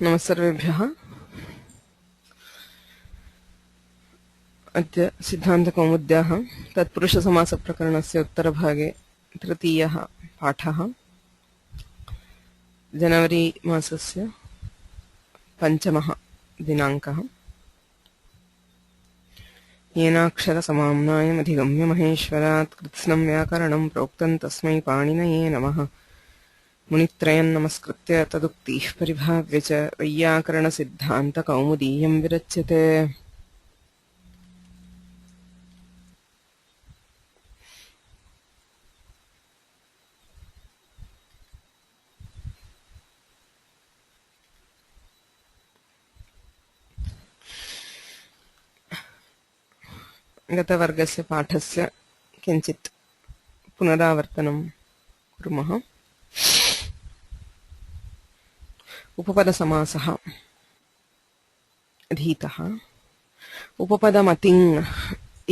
नमस्सर्वेभ्यः। अद्य सिद्धान्तकौमुद्याः तत्पुरुषसमासप्रकरणस्य उत्तरभागे तृतीयः पाठः। जनवरी मासस्य 5 दिनाङ्कः। येनाक्षरसमाम्नायमधिगम्य महेश्वरात् कृत्स्नं व्याकरणं प्रोक्तं तस्मै पाणिनये नमः। मुनित्रयं नमस्कृत्य तदुक्तिः परिभाव्य च वैयाकरणसिद्धान्तकौमुदीयं विरच्यते। गतवर्गस्य पाठस्य किञ्चित् पुनरावर्तनं कुर्मः। उपपदसमासः अधीतः। उपपदमतिङ्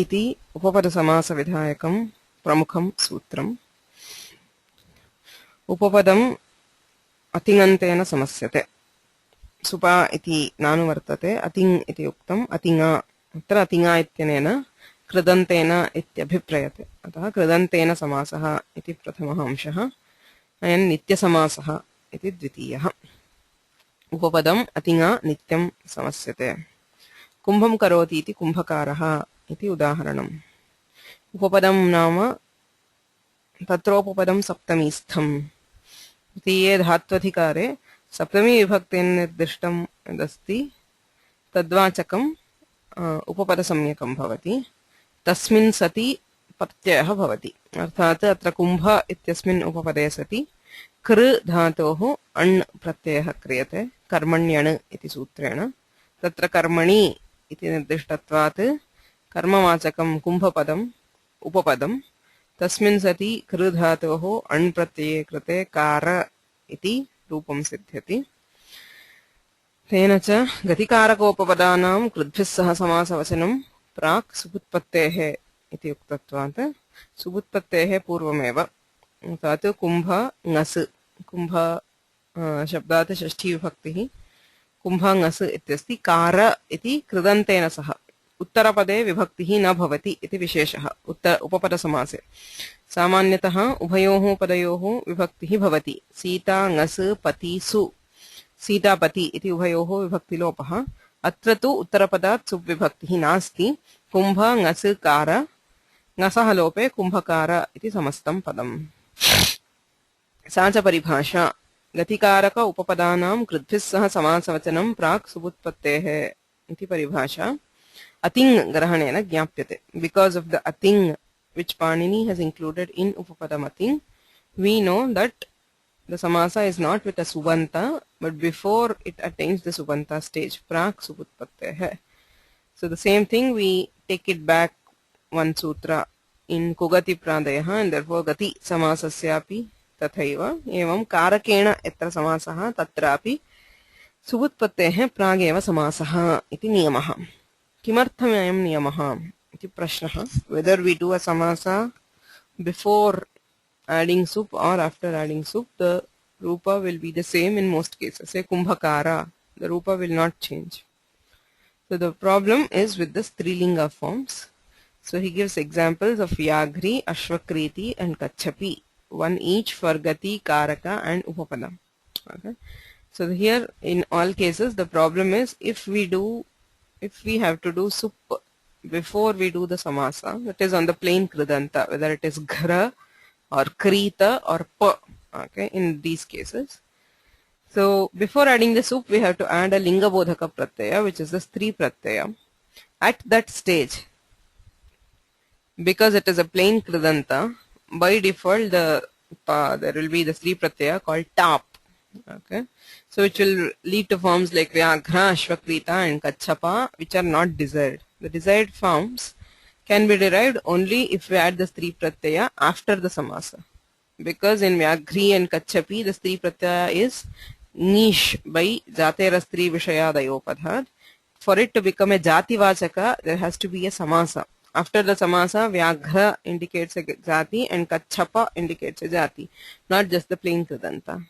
इति उपपदसमासविधायकं प्रमुखं सूत्रम्। उपपदम् अतिङन्तेन समस्यते। सुपा इति नानुवर्तते, अतिङ् इति उक्तम्। अतिङा अत्र अतिङा इत्यनेन कृदन्तेन इत्यभिप्रयते, अतः कृदन्तेन समासः इति प्रथमः अंशः। अयं नित्यसमासः इति द्वितीयः। उपपदम् अतिङा नित्यं समस्यते। कुम्भं करोति इति कुम्भकारः इति उदाहरणम्। उपपदं नाम तत्रोपपदं सप्तमीस्थम्। द्वितीये धात्वधिकारे सप्तमी विभक्तेन निर्दिष्टं यदस्ति तद्वाचकम् उपपदसंज्ञकं भवति। तस्मिन् सति प्रत्ययः भवति, अर्थात् अत्र कुम्भ इत्यस्मिन् उपपदे सति कृ धातोः अण् प्रत्ययः क्रियते कर्मण्यण् इति सूत्रेण। तत्र कर्मणि इति निर्दिष्टत्वात् कर्मवाचकं कुम्भपदम् उपपदम्। तस्मिन् सति कृ धातोः अण् प्रत्यये कृते कार इति रूपं सिद्ध्यति। तेन च गतिकारकोपपदानां कृद्भिः सह समासवचनं प्राक् सुबुत्पत्तेः इति उक्तत्वात् सुबुत्पत्तेः पूर्वमेव, अर्थात् कुम्भ ङस्, कुम्भ शब्दात् षष्ठी विभक्तिः कुम्भ ङस् इत्यस्ति। कार इति कृदन्तेन सह उत्तरपदे विभक्तिः न भवति इति विशेषः। उपपदसमासे सामान्यतः उभयोः पदयोः विभक्तिः भवति। सीता ङस् पतिसु, सीतापति इति उभयोः विभक्तिलोपः। अत्र तु उत्तरपदात् सुप् विभक्तिः नास्ति। कुम्भ ङस् कार, ङसः लोपे कुम्भकार इति समस्तं पदम्। सा च परिभाषा गतिकारक उपपदानां कृद्भिः सह समासवचनं प्राक् सुबुत्पत्तेः इति परिभाषा अतिङ् ग्रहणेन ज्ञाप्यते। बिकास् ऑफ द अतिङ् which Panini has included in upapadam ating, we know that the samasa is not with a subanta, but before it attains the subanta stage, prak subutpatteh. So the same thing, we take it back one sutra in kugati pradayah, and therefore gati samasasyapi tathaiva evam karakena yatra samasah tatrapi subutpatteh prageva samasah iti niyamah. किमर्थम् अयं नियमः इति प्रश्नः। whether we do a samasa before adding sup or after adding sup, the rupa will be the same in most cases. Say kumbhakara, the rupa will not change. So the problem is with the strilinga forms. So he gives examples of Vyagri, Ashvakriti and Kachapi, one each for Gati, Karaka and Upapada. Okay. So here in all cases the problem is if we have to do sup before we do the samasa, that is on the plain kridanta, whether it is ghra or krita or pa, okay, in these cases. So before adding the sup, we have to add a linga bodhaka pratyaya, which is the stri pratyaya. At that stage, because it is a plain kridanta, by default there will be the stri pratyaya called tap. Okay, so which will lead to forms like Vyaghra, Ashvakrita and Kachapa, which are not desired. The desired forms can be derived only if we add the stri pratyaya after the samasa, because in Vyagri and Kachapi the stri pratyaya is nish by Jatera stri vishayadayopadhat. For it to become a jati vachaka, there has to be a samasa. After the samasa, Vyaghra indicates a jati and Kachapa indicates a jati, not just the plain kridanta.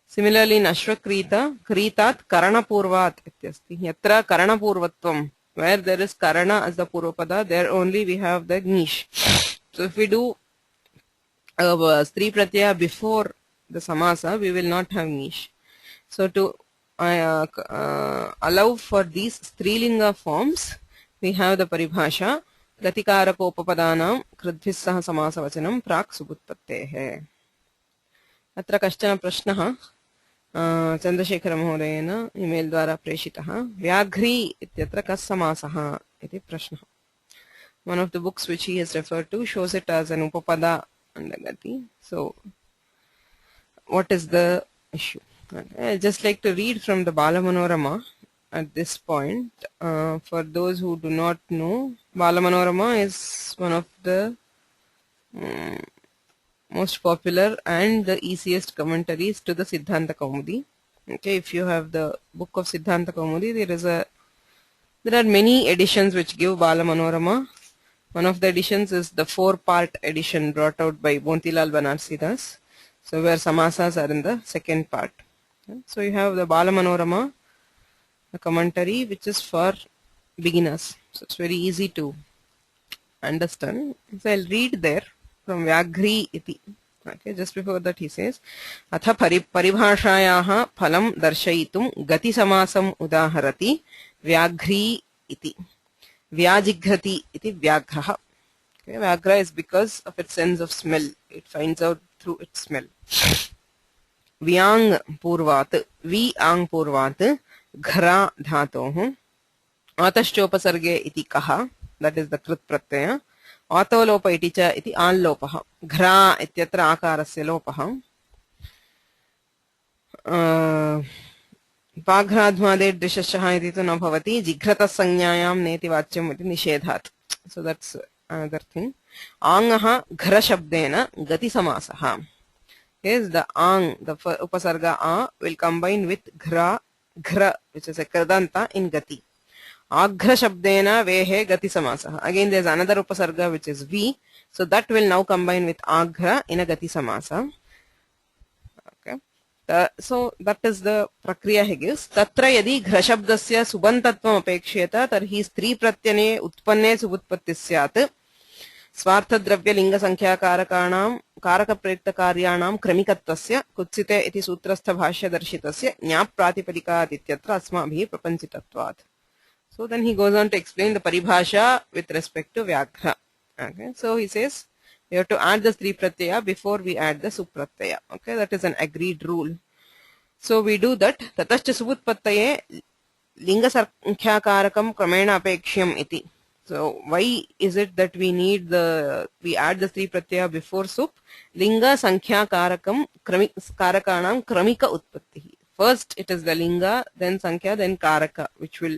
Similarly, Nashvakrita, Kritat, Karanapurvat ityasti. Yatra Karanapurvatvam, where there is Karana as the Purvapada, there only we have the Nish. So if we do Stri Pratyaya before the Samasa, we will not have Nish. So to allow for these Strilinga forms, we have the Paribhasha, Gatikarakopapadanam, Kridbhissaha Samasavachanam, Prak Subutpattehe. अत्र कश्चन प्रश्नः चन्द्रशेखरमहोदयेन email द्वारा प्रेषितः व्याघ्री इत्यत्र कः समासः इति प्रश्नः. One of the books which he has referred to shows it as an upapada and gati. So what is the issue? Okay. I'd just like to read from the Balamanorama at this point. For those who do not know, Balamanorama is one of the most popular and the easiest commentaries to the Siddhanta Kaumudi. Okay, if you have the book of Siddhanta Kaumudi, there are many editions which give Balamanorama. One of the editions is the 4-part edition brought out by Montilal Banarsidas. So where samasas are in the second part. Okay. So you have the Balamanorama, a commentary which is for beginners. So it's very easy to understand. So I'll read there. From Vyagri iti. Okay, just before that he says, Atha paribhashayaha phalam darshayitum gati samasam udaharati Vyagri iti. Vyajighati iti Vyagraha. Okay, Vyagra is because of its sense of smell. It finds out through its smell. Vyang purvat, Vyang purvat, Ghra dhatoh, Atashchopasarge iti kaha, that is the Krit pratyaya. आतोलोप इति च इति आल्लोपः. घ्रा इत्यत्र आकारस्य लोपः. पाघ्राध्मादे दृशशः इति तु न भवति. जिघ्रतः संज्ञायां नेति वाच्यम् इति निषेधात्. So that's another thing. आङ्गः घ्र शब्देन गति समासः. Yes, the आङ्, the upasarga a will combine with घ्रा, घ्र, which is a kridanta in gati. Aghra shabdena vehe gati samasah. Again there is another upasarga which is V. So that will now combine with aghra in a gati samasa. Okay. So that is the prakriya he gives. Tatra yadi ghra shabdasya subantatvam apeksheta tarhi stri pratyane utpanne subutpatti syat. Swartha dravya linga sankhya karakanam karaka prayukta karyanam kramikattasya kutsite iti sutrastha bhashya darshitasya nyap pratipadika ityatra asmabhi prapanchitatvat. So then he goes on to explain the paribhasha with respect to Vyaghra. Okay. So he says we have to add the Stri Pratyaya before we add the Supratyaya. Okay, that is an agreed rule. So we do that. Tatascha Subutpattaye Linga Sankhya-karakam Kramena Apekshyam iti. So why is it that we add the Stri Pratyaya before Sup? Linga Sankhya-karakam Karakanam Kramika Utpattihi. First it is the Linga, then Sankhya, then Karaka, which will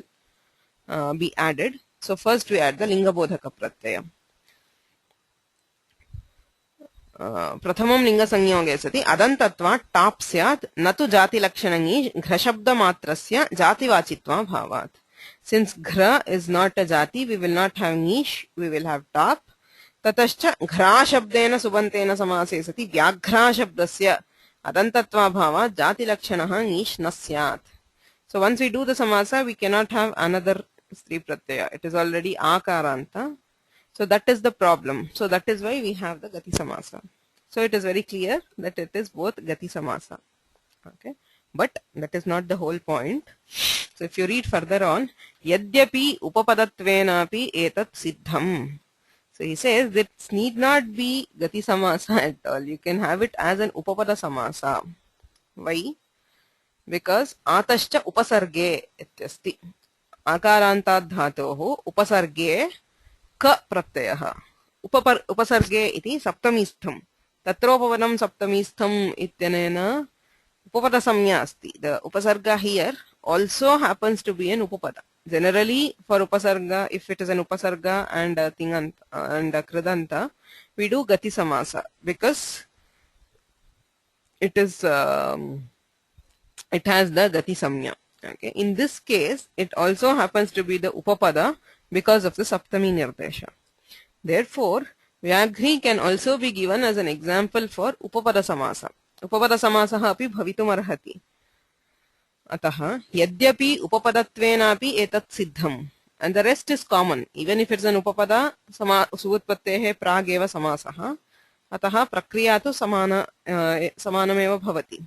be added. So first we add the Linga Bodhaka Pratyaya. Prathamam Linga Sanyoge sati adantatva tap syat natu jati lakshanangi ghra shabda matrasya jati vachitva bhavat. Since ghra is not a jati, we will not have nish, we will have tap. Tatascha ghra shabdena subantena samase sati vyaghra shabdasya adantatva bhavat jati lakshanaha nish nasyat. So once we do the samasa, we cannot have another Stri Pratyaya. It is already Akaranta. So that is the problem. So that is why we have the Gati Samasa. So it is very clear that it is both Gati Samasa. Okay. But that is not the whole point. So if you read further on, Yadyapi Upapadatvenapi etat siddham. So he says that it need not be Gati Samasa at all. You can have it as an Upapada Samasa. Why? Because Atascha Upasarge ityasti. Akaranta dhatoh upasarge ka pratyayah. Upasarge iti saptamistham. Tatropavanam saptamistham ityanena upapada samya asti. The upasarga here also happens to be an upapada. Generally for upasarga, if it is an upasarga and a tinganta and a kridanta, we do gati samasa because it is it has the gati samya. Okay. In this case, it also happens to be the upapada because of the saptami nirdesha. Therefore, Vyagri can also be given as an example for upapada samasa. उपपदसमासः अपि भवितुमर्हति। अतः यद्यपि उपपदत्वेनापि एतत् सिद्धम्, and the rest is common even if it's an upapada सुवुत्पत्तेः प्रागेव समासः, अतः प्रक्रिया तु समानमेव भवति।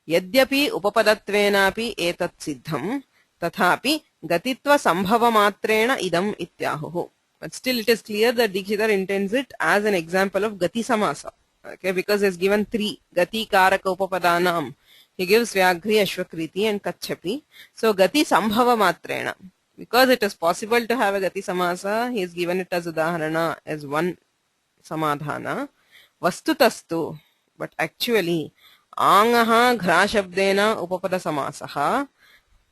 यद्यपि उपपदत्वेनापि एतत् सिद्धम् तथापि गतित्वसम्भवमात्रेण इदम् इत्याहुः। But still it is clear that Dikshitar intends it as an example of gati samasa. Okay, because he has given 3 gati karaka upapadanam. He gives Vyaghri, Ashwakriti and Kachapi. So gati sambhava matrena. Because it is possible to have a gati samasa, he has given it as udaharana, as one samadhana. Vastutastu, but actually, angaha ghra shabdena upapada samasaha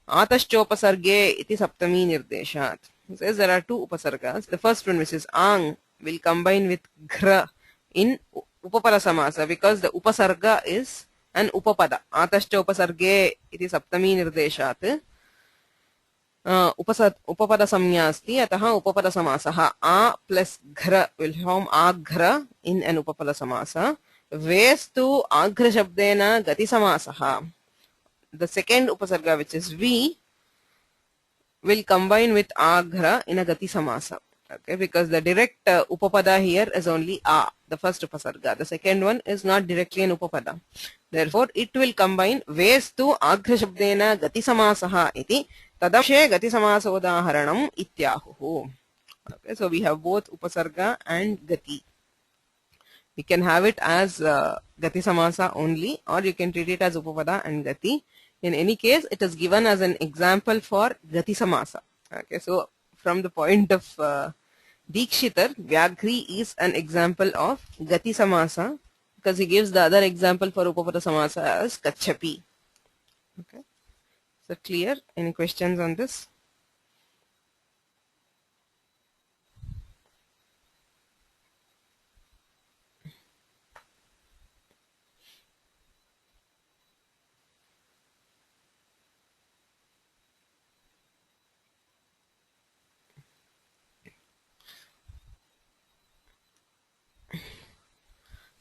atashchopasarge iti saptami nirdeshat. He says there are 2 upasargas. The first one, which is ang, will combine with ghra in upapada samasa because the upasarga is an upapada. Atashcha upasarge iti saptami nirdeshat. Upapada samnya asti, ataha upapada samasaha. A plus ghra will form aghra in an upapada samasa. Vestu aghra shabdena gati samasaha. The second upasarga, which is V, will combine with aghra in a gati samasa. Okay, because the direct upapada here is only a, the first upasarga. The second one is not directly an upapada. Therefore, it will combine vestu aghra shabdena gati samasaha iti tadavshe gati samasa udaharanam ityahuhu. Okay, so we have both upasarga and gati. We can have it as gati samasa only, or you can treat it as upapada and gati. In any case, it is given as an example for gati samasa. Okay, so from the point of Dikshitar, Vyaghri is an example of gati samasa because he gives the other example for upapada samasa as Kachapi. Okay, so clear? Any questions on this?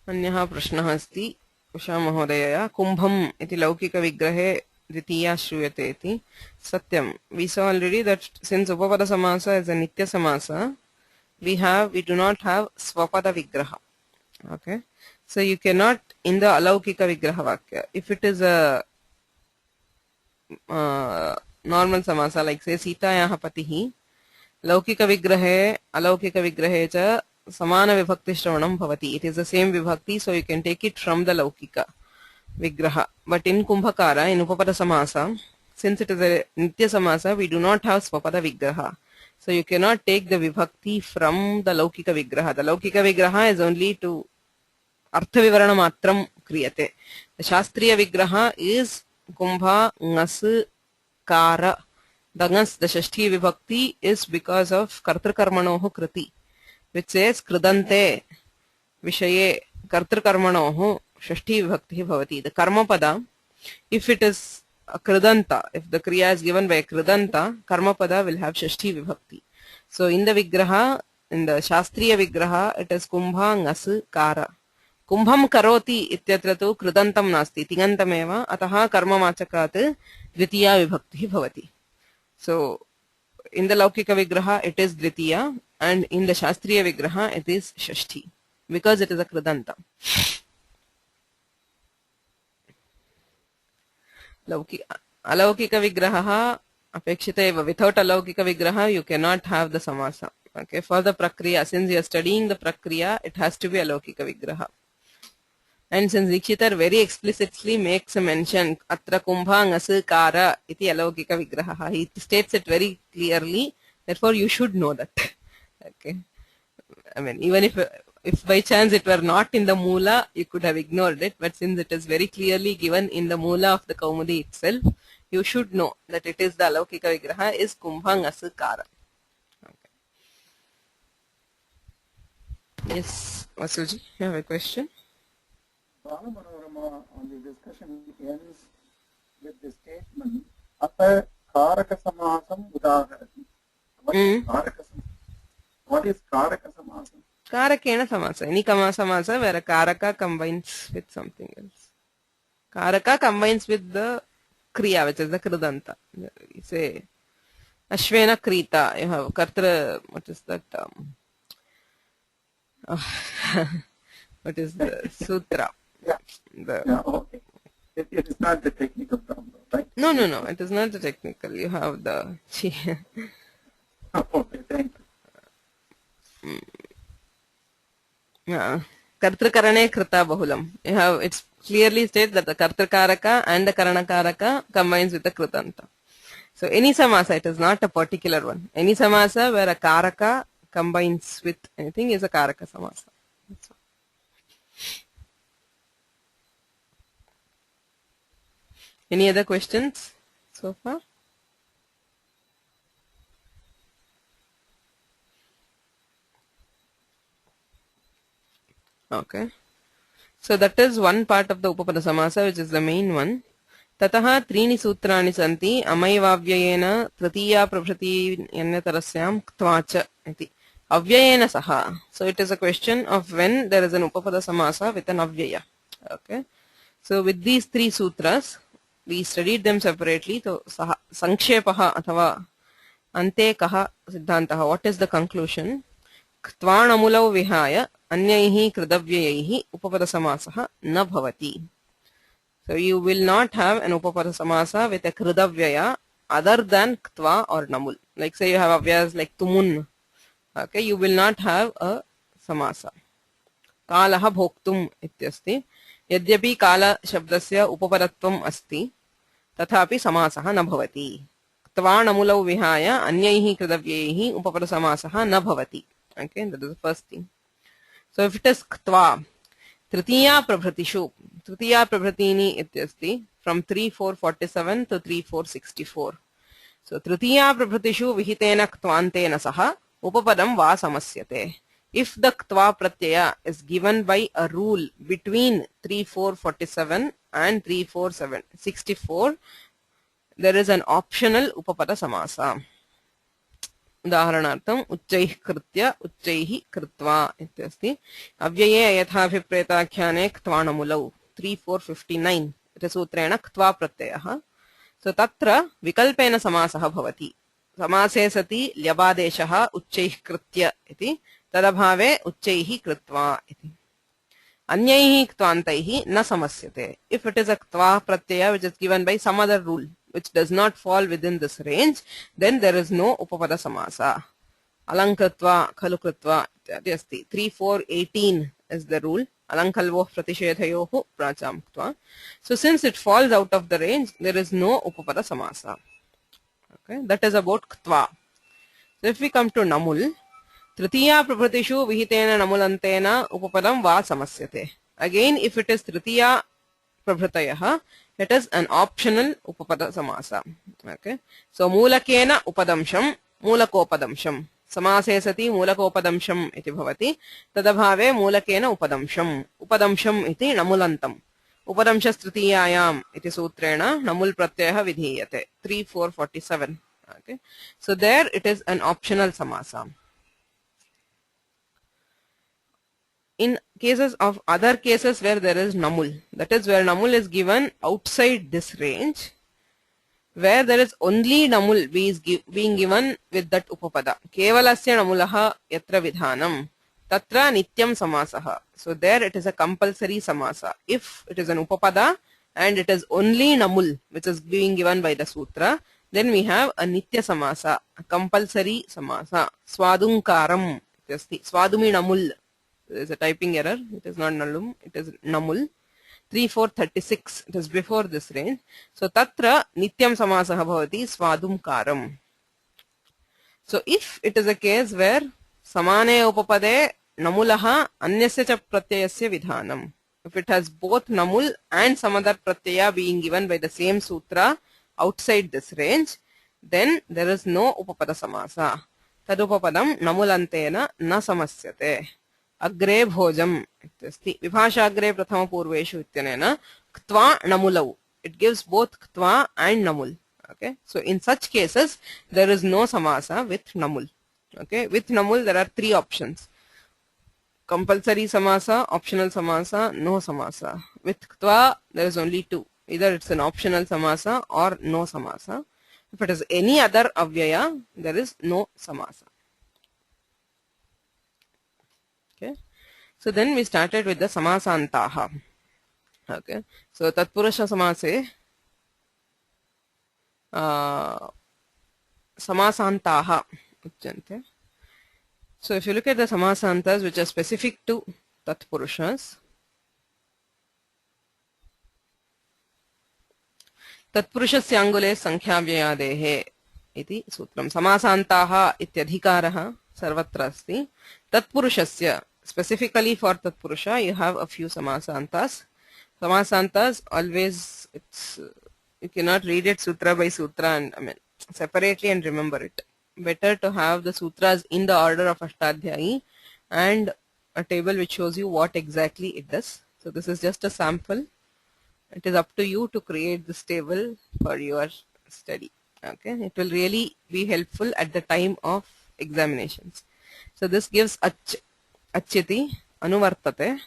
अन्यः प्रश्नः अस्ति उषा महोदयया कुम्भम् इति लौकिकविग्रहे द्वितीया श्रूयते इति सत्यं we saw already that since upapada samasa is a nitya samasa we do not have swapada vigraha. Okay, so you cannot in the alaukika vigraha vakya, if it is a normal samasa like say Sitayaha patihi, laukika vigrahe alaukika vigrahe cha samana vibhakti shravanam bhavati. It is the same vibhakti, so you can take it from the laukika vigraha. But in kumbhakara, in upapada samasa, since it is a nitya samasa, we do not have swapada vigraha. So you cannot take the vibhakti from the laukika vigraha. The laukika vigraha is only to artha vivarana matram kriyate. The shastriya vigraha is kumbha ngas kara. The ngas, the shashti vibhakti is because of kartrakarmanoho kriti, which says kridante vishaye kartrakarmanoho shashti vibhakti bhavati. The karma pada, if it is a kridanta, if the kriya is given by a kridanta, karma pada will have shashti vibhakti. So in the vigraha, in the shastriya vigraha, it is kumbha ngas kara. Kumbham karoti ityatra tu kridantam nasti tingantameva ataha karma machakat dvitiya vibhakti bhavati. So in the laukika vigraha it is dvitiya and in the shastriya vigraha it is shashti because it is a kridanta. Alaukika vigraha apekshita eva. Without alaukika vigraha you cannot have the samasa. Okay, for the prakriya, since you are studying the prakriya, it has to be alaukika vigraha. And since Dikshitar very explicitly makes a mention, Atra Kumbha Ngas Kara iti alaukika vigraha, he states it very clearly, therefore you should know that. Okay, I mean, even if by chance it were not in the Moola, you could have ignored it, but since it is very clearly given in the Moola of the Kaumudi itself, you should know that it is the alaukika vigraha is Kumbha Ngas Kara. Okay. Yes, Vasulji, you have a question? Bala on the discussion ends with the statement Ata Karaka Samasam Udaharati. What is Karaka Samasam? Karakena samasa. Any samasa where a karaka combines with something else. Karaka combines with the kriya, which is the kridanta. You say Ashvena krita. You have kartra. What is that? What is the sutra? Yeah. The Yeah. Okay. It is not the technical term, though, right? no, no, no. It is not the technical. You have the Okay. Thank you. yeah. Kartrakarane krita bahulam. You have it's clearly states that the kartrakaraka and the karanakaraka combines with the kritanta. So any samasa, it is not a particular one. Any samasa where a karaka combines with anything is a karaka samasa. That's all. Any other questions so far? Okay. So that is one part of the Upapada Samasa, which is the main one. Tataha त्रीणि सूत्राणि सन्ति अमैवाव्ययेन तृतीया प्रभृति अन्यतरस्यां क्त्वाच इति अव्ययेन सह. So it is a question of when there is an Upapada Samasa with an avyaya. Okay. So with these three sutras, we studied them separately. So sankshepaha athava ante kaha siddhantaha. What is the conclusion? क्त्वाणमुलौ विहाय अन्यैः कृतव्ययैः उपपदसमासः न भवति. So you will not have an upapada samasa with a kridavyaya other than ktva or namul. Like say you have avyas like tumun. Okay, you will not have a samasa. Kalaha bhoktum ityasti. Yadyapi kala shabdasya upapadatvam asti. Tathapi samasah na bhavati. Ktva namulau vihaya anyaihi kridavyaihi upapada samasah na bhavati. Okay, that is the first thing. So if it is ktva, tritiya prabhratishu. Tritiya prabhratini ityasti from 3.4.47 to 3.4.64. So tritiya prabhratishu vihitena ktvaantena saha upapadam va samasyate. If the ktva pratyaya is given by a rule between 3.4.47 and 3.4.64, there is an optional upapada samasa. उदाहरणार्थम उच्चैः कृत्य उच्चैः कृत्वा इत्यस्ति अव्यये यथाभिप्रेताख्याने क्त्वाणमुलौ 3.4.59 इति सूत्रेण क्त्वा प्रत्ययः. सो तत्र विकल्पेन समासः भवति. समासे सति ल्यबादेशः उच्चैः कृत्य इति तदभावे उच्चैः कृत्वा इति. अन्यैः क्त्वान्तैः न समस्यते. If it is a क्त्वा Pratyaya which is given by some other rule which does not fall within this range, then there is no upapada samasa. Alankritva, khalukritva, ityadi asti. 3.4.18 is the rule. Alankalvoh pratishedhayoh pracham ktva. So since it falls out of the range, there is no upapada samasa. Okay, that is about ktva. So if we come to namul, tritiya prabhatishu vihitena namulantena upapadam va samasyate. Again, if it is tritiya prabhatayah, it is an optional upapada samasa. Okay. So mulakena upadamsham, mulakopadamsham. Samase sati mulakopadamsham iti bhavati. Tadabhave mulakena upadamsham. Upadamsham iti namulantam. Upadamshas tritiyayam iti sutrena namul pratyayah vidhiyate. 3.4.47. Okay. So there it is an optional samasa. In cases of other cases where there is namul, that is where namul is given outside this range, where there is only namul being given with that upapada. Kevalasya namulaha yatra vidhanam tatra nityam samasaha. So there it is a compulsory samasa. If it is an upapada and it is only namul which is being given by the sutra, then we have a nitya samasa, a compulsory samasa. Swadunkaram. Swadumi namul. There is a typing error. It is not nalum. It is namul. 3.4.36. It is before this range. So tatra nityam samasah bhavati swadum karam. So if it is a case where samane upapade namulaha anyasya cha pratyayasya vidhanam. If it has both namul and some other pratyaya being given by the same sutra outside this range, then there is no upapada samasa. Tadupapadam namulantena na samasyate. Agre bhojam ityasti. Vibhashagre prathama purveshu ityanena ktva namulau. It gives both ktva and namul. Okay. So in such cases, there is no samasa with namul. Okay. With namul, there are three options. compulsory samasa, optional samasa, no samasa. With ktva, there is only two. Either it's an optional samasa or no samasa. If it is any other avyaya, there is no samasa. Okay. So then we started with the samasantaha. Okay. So tatpurusha samase samasantaha uchyante. So if you look at the samasantas which are specific to tatpurushas, तत्पुरुषस्य अंगुले संख्याव्ययादेः इति सूत्रम् समासान्ताः इत्यधिकारः सर्वत्र अस्ति तत्पुरुषस्य specifically for tatpurusha you have a few samasantas always it's you cannot read it sutra by sutra and separately and remember it. Better to have the sutras in the order of Ashtadhyayi and a table which shows you what exactly it does. So this is just a sample. It is up to you to create this table for your study. Okay, it will really be helpful at the time of examinations. So this gives achyati anuvartate.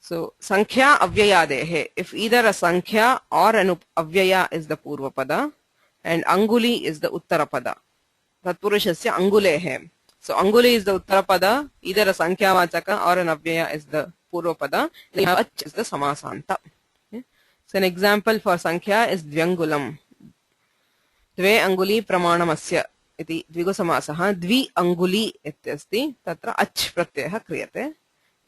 So sankhya avyayadehe. If either a sankhya or an avyaya is the purvapada and anguli is the uttarapada. Tatpurushasya angulehe. So anguli is the uttarapada, either a sankhya vachaka or an avyaya is the purvapada. Then you have ach is the samasanta. So an example for sankhya is dvyangulam. Dve anguli pramanamasya iti dvigusamasaha dvi anguli ityasti tatra ach pratyayah kriyate.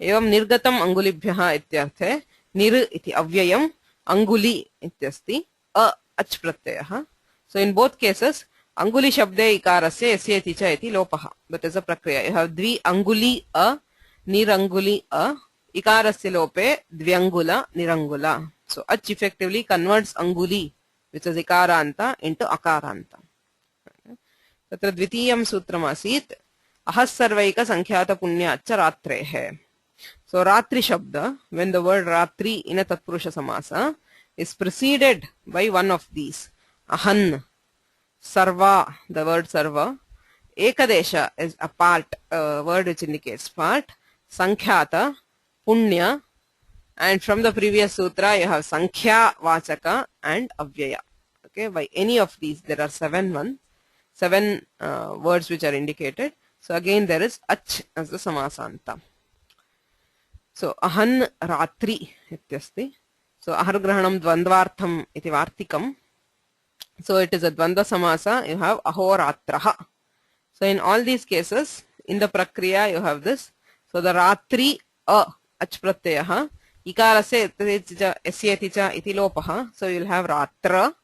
Evam nirgatam angulibhyah ityarthe nir iti avyayam anguli ityasti ach pratyayah. So in both cases anguli shabde ikarasya yasyati cha iti lopaha. That is a prakriya. You have dvi anguli niranguli ikarasya lope dvyangula nirangula. So ach effectively converts anguli, which is ikaranta, into akaranta. Tatra dvitiyam sutram asit ahasarvaika sankhyaata punya acha ratrehe. So ratri shabda, when the word ratri in a tatpurusha samasa is preceded by one of these, ahan, sarva, the word sarva, ekadesha is a part, a word which indicates part, sankhyaata, punya, and from the previous sutra you have sankhya vachaka and avyaya. Okay, by any of these there are seven words which are indicated. So again there is ach as the samasanta. So ahan ratri ityasti. So ahargrahanam dvandvartham iti vartikam. So it is a dvandva samasa. You have ahoratraha. So in all these cases in the prakriya you have this. So the ratri ach pratyayah ikarasya yasyati cha iti lopaha. So you will have ratra.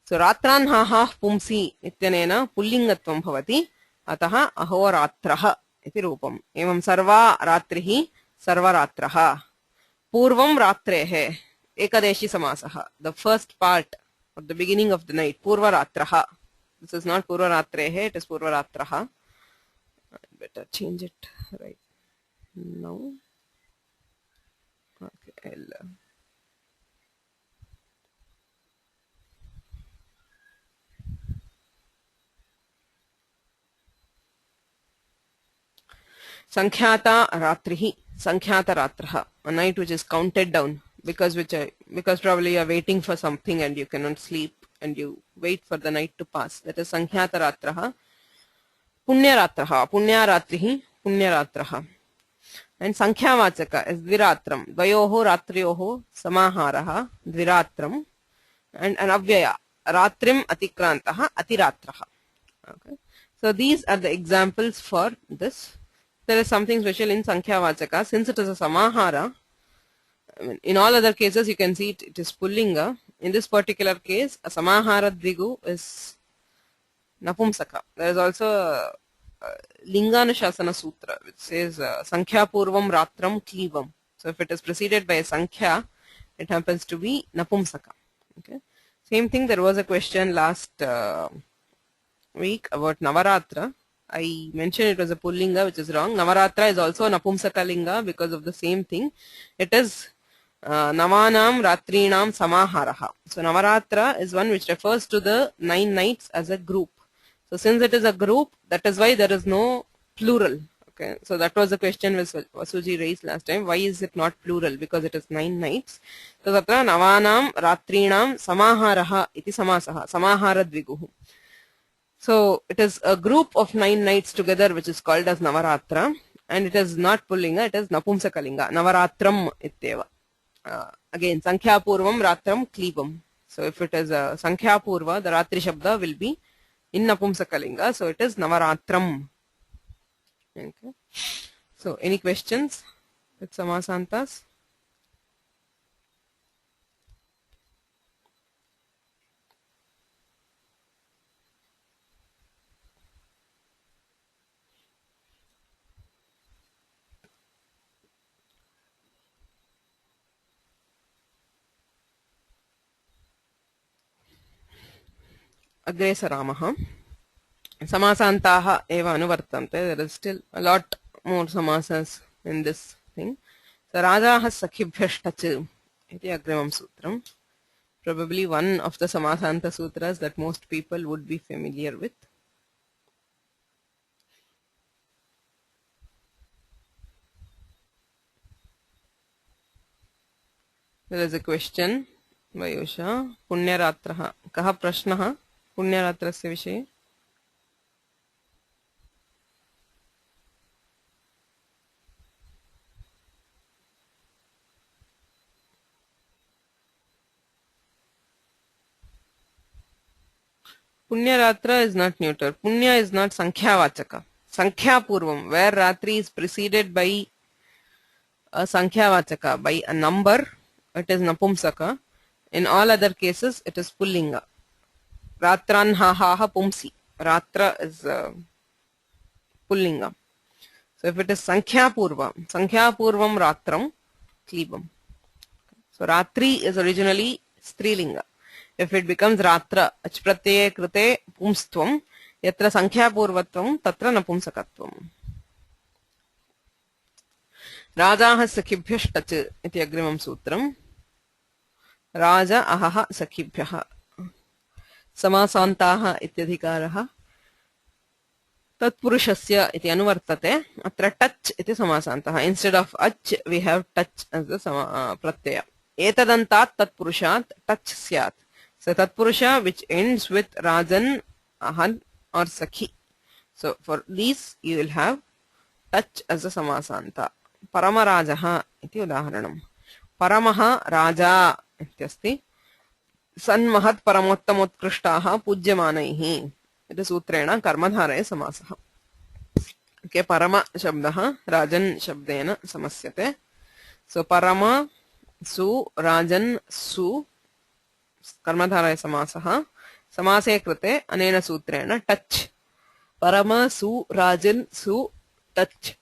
So ratran ha pumsi ityanena pullingatvam bhavati ataha ahoratraha iti rupam. Evam sarva ratrihi sarvaratraha. Purvam ratrehe ekadeshi samasaha. The first part of the beginning of the night. Purvaratraha. This is not purvaratrehe, it is purvaratraha. Better change it right now. Okay, Sankhyaata ratrihi, Sankhyaata ratraha, a night which is counted down because probably you are waiting for something and you cannot sleep and you wait for the night to pass. That is Sankhyaata ratraha. Punya ratraha, Punya ratrihi, Punya ratraha. And Sankhya vachaka is dviratram. Dvayoho ratriyoho samaharaha dviratram. And an avyaya. Ratrim atikrantaha atiratraha. Okay. So these are the examples for this. There is something special in Sankhya vachaka. Since it is a samahara, in all other cases you can see it is pullinga. In this particular case, a samahara dvigu is napumsaka. There is also a Linganushasana Sutra which says Sankhya Purvam Ratram Klivam. So if it is preceded by a Sankhya, it happens to be Napumsaka. Okay. Same thing, there was a question last week about Navaratra. I mentioned it was a Pullinga, which is wrong. Navaratra is also Napumsaka Linga because of the same thing. It is Navanam Ratrinam Samaharaha. So Navaratra is one which refers to the 9 nights as a group. So since it is a group, that is why there is no plural. Okay, so that was the question which Vasuji raised last time. Why is it not plural? Because it is 9 nights. So tatra navanam ratrinam samaharaha iti samasaha. Samahara dviguhu. So it is a group of 9 nights together which is called as Navaratra, and it is not Pullinga, it is Napumsakalinga. Navaratram ityeva. Again, Sankhya Purvam Ratram Klibam. So if it is a Sankhya Purva, the Ratri Shabda will be in Napumsakalinga, so it is Navaratram. Okay. So any questions with Samasantas? Agre Saramaha. Samasantaha eva anuvartante. There is still a lot more samasas in this thing. So Rajaha Sakhibhyashtach iti Agrimam Sutram. Probably one of the Samasanta Sutras that most people would be familiar with. There is a question by Usha. Punyaratraha. Kaha prashnaha Punyaratrasya vishaye? Punyaratra is not neuter. Punya is not Sankhya Vachaka. Sankhya Purvam, where Ratri is preceded by a Sankhya Vachaka, by a number, it is Napumsaka. In all other cases, it is Pullinga. Ratran ha ha ha pumsi. Ratra is Pullinga. So if it is Sankhya Purvam Ratram, Klibam. So Ratri is originally Strilinga. If it becomes Ratra, Achpratye Krute Pumstvam, Yatra Sankhya Purvatvam, Tatra Napumsakatvam. Rajaha Sakhibhyashtach iti Agrimam Sutram. Raja Ahaha Sakhibhyaha. Samasantaha ityadhikaraha. Tatpurushasya iti anuvartate. Atra touch iti samasantaha. Instead of ach, we have touch as the pratyaya. Etadantat tatpurushat touch syat. So tatpurusha which ends with Rajan, Ahan or Sakhi. So for these you will have touch as a samasanta. Paramarajaha iti udaharanam. Paramaha Raja ityasti. Sanmahat paramottamotkrishtaha pujyamanaihi. It is sutrena karmadharaya samasaha. Okay, parama shabdaha Rajan shabdena samasyate. So parama su Rajan su कर्मधारय समासः समासे कृते अनेन सूत्रेण touch परम सु राजन सु touch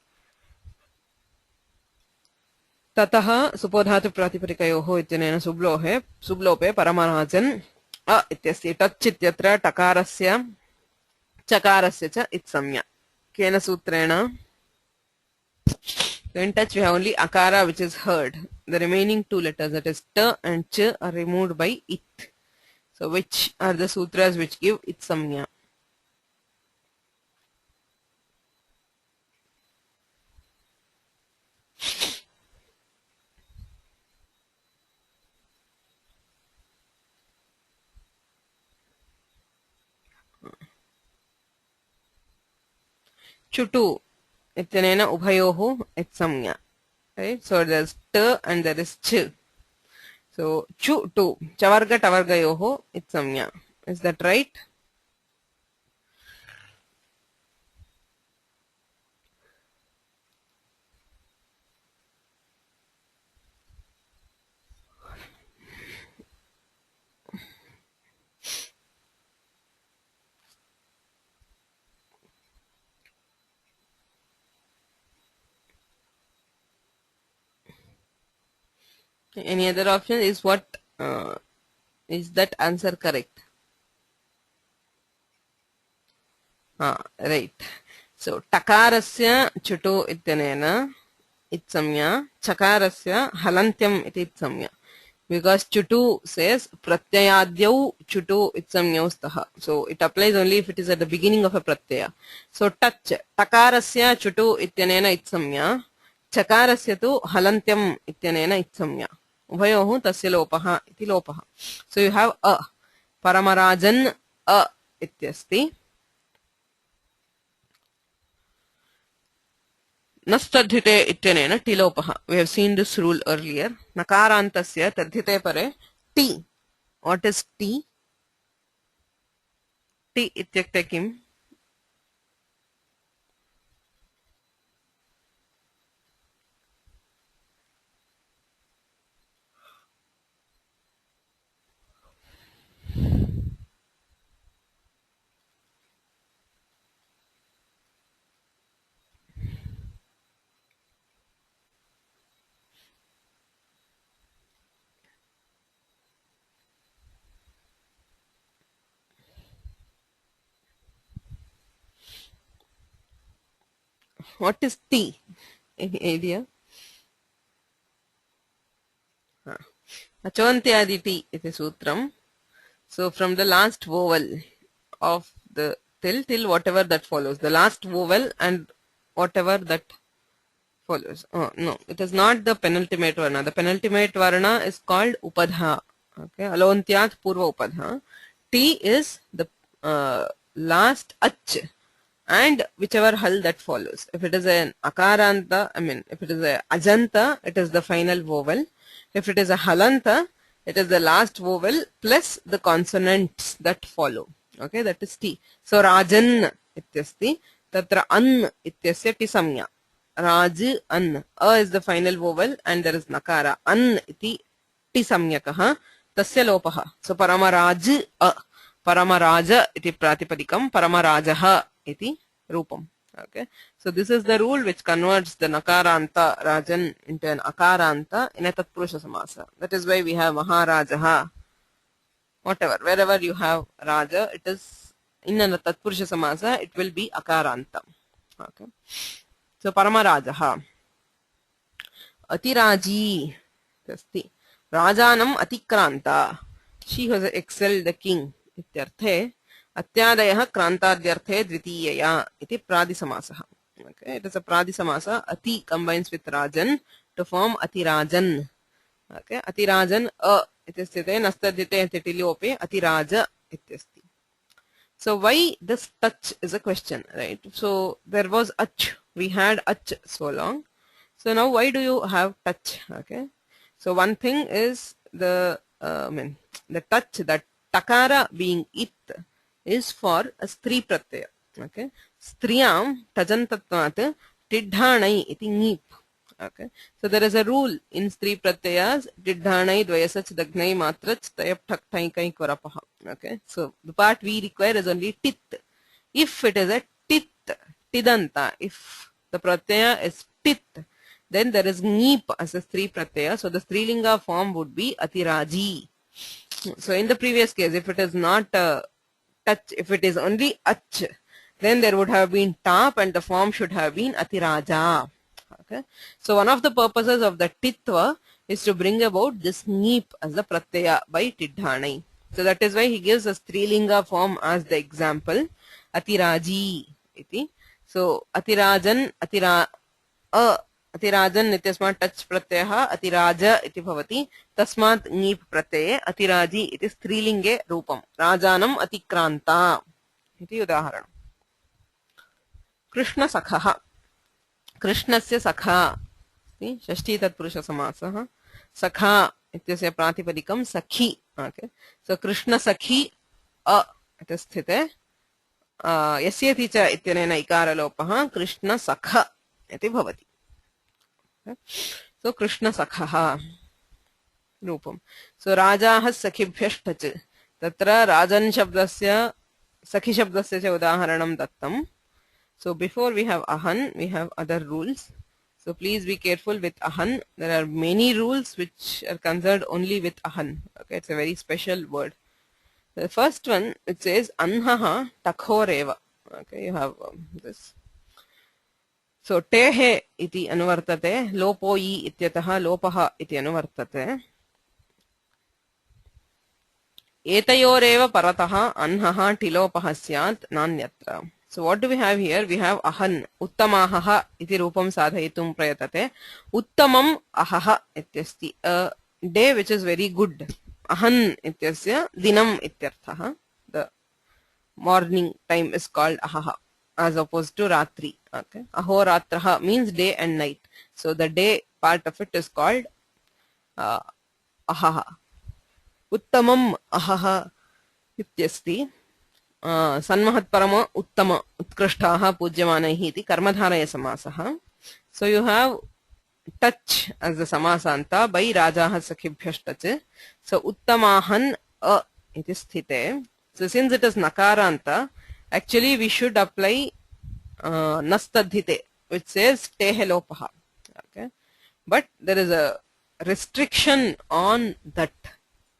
ततः सुपोधातु प्रातिपदिकयोः इत्यनेन सुब्लोपे परमराजन अ इत्यस्य टच इत्यत्र टकारस्य चकारस्य च इत्संज्ञा केन सूत्रेण. So in touch we have only akara which is heard. The remaining two letters, that is t and ch, are removed by it. So which are the sutras which give it samnya? Chutu ityanena ubhayoho it samnya. Right? So there is t and there is ch. So chu tu chavarga tavargayoho it samnya. Is that right? Any other option? Is what is that answer correct? Right. So takarasya chutu ityanena it samnya, chakarasya halantyam iti it samnya. because chutu says pratyayadhyau chutu itsamyau staha. So it applies only if it is at the beginning of a pratyaya. So touch takarasya chutu ityanena itsamya, chakarasya tu halantyam ityanena itsamya. Ubhayoh tasya lopaha iti lopaha. So you have a paramarajan a ityasti. Nastadhite ityanena tilopaha. We have seen this rule earlier. Nakarantasya tadhite pare ti. What is ti? Ti ityakte kim? What is ti? Any idea? Achontyaditi iti sutram. So from the last vowel of the till whatever that follows. The last vowel and whatever that follows. Oh, no, it is not the penultimate varna. The penultimate varna is called upadha. Okay, alontyat purva upadha. T is the last ach and whichever hal that follows. If it is an akaranta, if it is a ajanta, it is the final vowel. If it is a halanta, it is the last vowel plus the consonants that follow. Okay, that is T. So Rajan ityasti, tatra an ityasya ti samya. Raj an. A is the final vowel and there is nakara. An iti ti samyakaha tasya lopaha. So paramaraj a. Paramaraja iti pratipadikam. Paramarajaha iti rupam. Okay. So this is the rule which converts the nakaranta rajan into an akaranta in a tatpurusha samasa. That is why we have maharajaha. Whatever, wherever you have raja, it is in a tatpurusha samasa, it will be akaranta. Okay. So paramarajaha. Atiraji. Tasti. Rajanam atikranta. She has excelled the king. Ityarthe. Atyadayah krantadyarthe dvitiyaya. Iti pradisamasah. Okay. It is a pradisamasa. Ati combines with rajan to form atirajan. Okay. Atirajan a. Ityasthite nastadhite titilope atiraja ityasti. So why this touch is a question, right? So there was ach. We had ach so long. So now why do you have touch? Okay. So one thing is the touch, that takara being it is for a stri pratyaya. Okay. Striyam tajantatvat tidhanai iti nip. Okay. So there is a rule in stri pratyayas, tidhanai dvayasach dagnai matrach tayap thakthai kai kvarapaha. Okay. So the part we require is only tit. If it is a tit, tidanta, if the pratyaya is tit, then there is nip as a stri pratyaya. So the strilinga form would be atiraji. So in the previous case, if it is not touch, if it is only ach, then there would have been tap and the form should have been atiraja. Okay. So one of the purposes of the titva is to bring about this nip as the pratyaya by tidhanai. So that is why he gives a strilinga form as the example. Atiraji iti. So atirajan, atirajan ityasmat touch pratyaya atiraja iti bhavati. Tasmat nip pratyaya atiraji iti strilinge rupam. Rajanam atikranta iti udaharanam. Krishna sakha. Krishnasya sakha. See, Shashti tatpurusha samasah. Sakha ityasya pratipadikam sakhi. Okay. So Krishna sakhi a iti sthite. Yasyati cha ityanena ikara lopaha Krishna sakha iti bhavati. Okay. So Krishna sakha rupam. So Rajaha sakhibhyashtach. Tatra Rajan shabdasya sakhi shabdasya cha udaharanam dattam. So before we have ahan, we have other rules. So please be careful with ahan. There are many rules which are concerned only with ahan. Okay, it's a very special word. The first one, it says anhaha takhoreva. Okay, you have this. So tehe iti anuvartate, lopoi ityataha lopaha iti anuvartate. Etayorev paratah anhah tilopah syat nanyatra. So what do we have here? We have ahan uttamaha iti rupam sadhayitum prayatate. Uttamam ahaha ityasti. A day which is very good. Ahan ityasya dinam ityarthaha. The morning time is called ahaha as opposed to ratri. Okay. Ahoratraha means day and night. So the day part of it is called ahaha. Uttamam ahaha ityasti. Sanmahat parama uttama utkrishtaha pujyamanaihi iti karmadharaya samasah. So you have touch as the samasanta by rajaha sakhibhyashtach. So uttamahan a iti sthite. So since it is nakaranta, actually we should apply nastadhite, which says tehelopaha. Okay, but there is a restriction on that,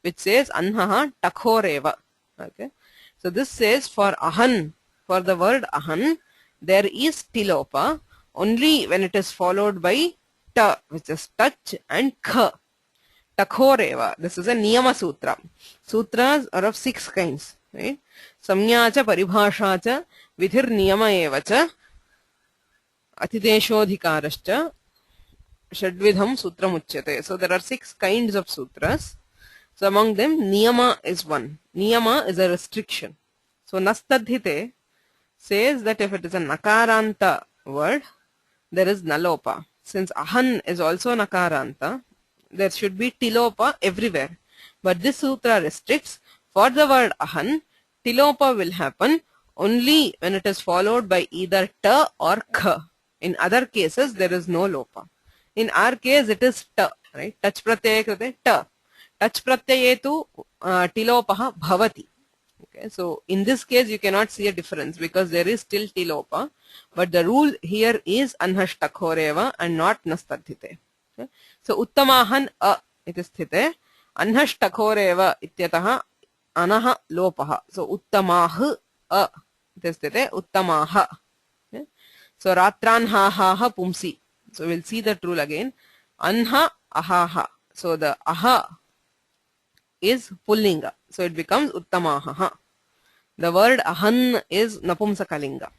which says anhaha takhoreva. Okay, so this says for ahan, for the word ahan, there is tilopa only when it is followed by ta, which is touch, and kha. Takhoreva. This is a niyama sutra. Sutras are of 6 kinds. Right? Samnya cha paribhasha cha vidhir niyama eva cha atideshodhikarascha shadvidham sutram uchyate. So there are 6 kinds of sutras. So among them niyama is one. Niyama is a restriction. So nastadhite says that if it is a nakaranta word, there is nalopa. Since ahan is also nakaranta, there should be tilopa everywhere. But this sutra restricts for the word ahan, tilopa will happen only when it is followed by either ta or kha. In other cases, there is no lopa. In our case, it is ta, right? Touch pratyaya krite ta. Touch pratyaye tu tilopaha bhavati. Okay, so in this case, you cannot see a difference because there is still tilopa. But the rule here is anhashtakhoreva and not nastadhite. Okay? So uttamahan a iti sthite, anhashtakhoreva ityataha anaha lopaha. So uttamah a iti sthite, uttamaha. Okay? So ratranhaha pumsi. So we'll see that rule again. Anha ahaha. So the aha is pullinga. So it becomes uttamaha. The word ahan is napumsakalinga.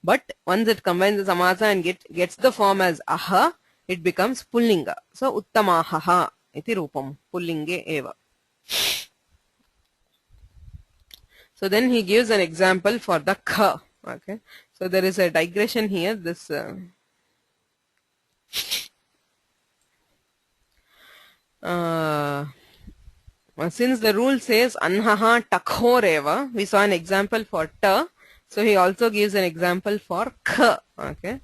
But once it combines the samasa and gets the form as aha, it becomes pullinga. So uttamaha iti rupam pullinge eva. So then he gives an example for the kha. Okay. So there is a digression here. This since the rule says anhaha takhoreva, we saw an example for ta. So he also gives an example for kha. Okay.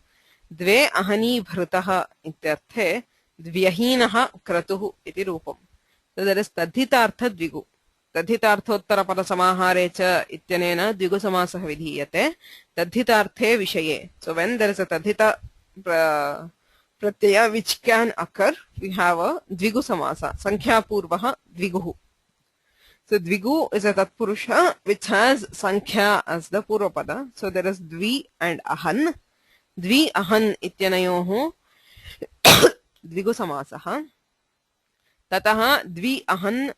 Dve ahani bhrutaha ityarthe dvyahinaha kratuhu iti rupam. So there is tadhitartha dvigu. Tadhitarthottara pada samahare cha ityanena dvigu samasah vidhiyate tadhitarthe vishaye. So when there is a tadhita pratyaya which can occur, we have a dvigu samasa. Sankhya purvaha dviguhu. So dvigu is a tatpurusha which has sankhya as the purvapada. So there is dvi and ahan. Dvi ahan ityanayoho dvigu samasah. Tataha dvi ahan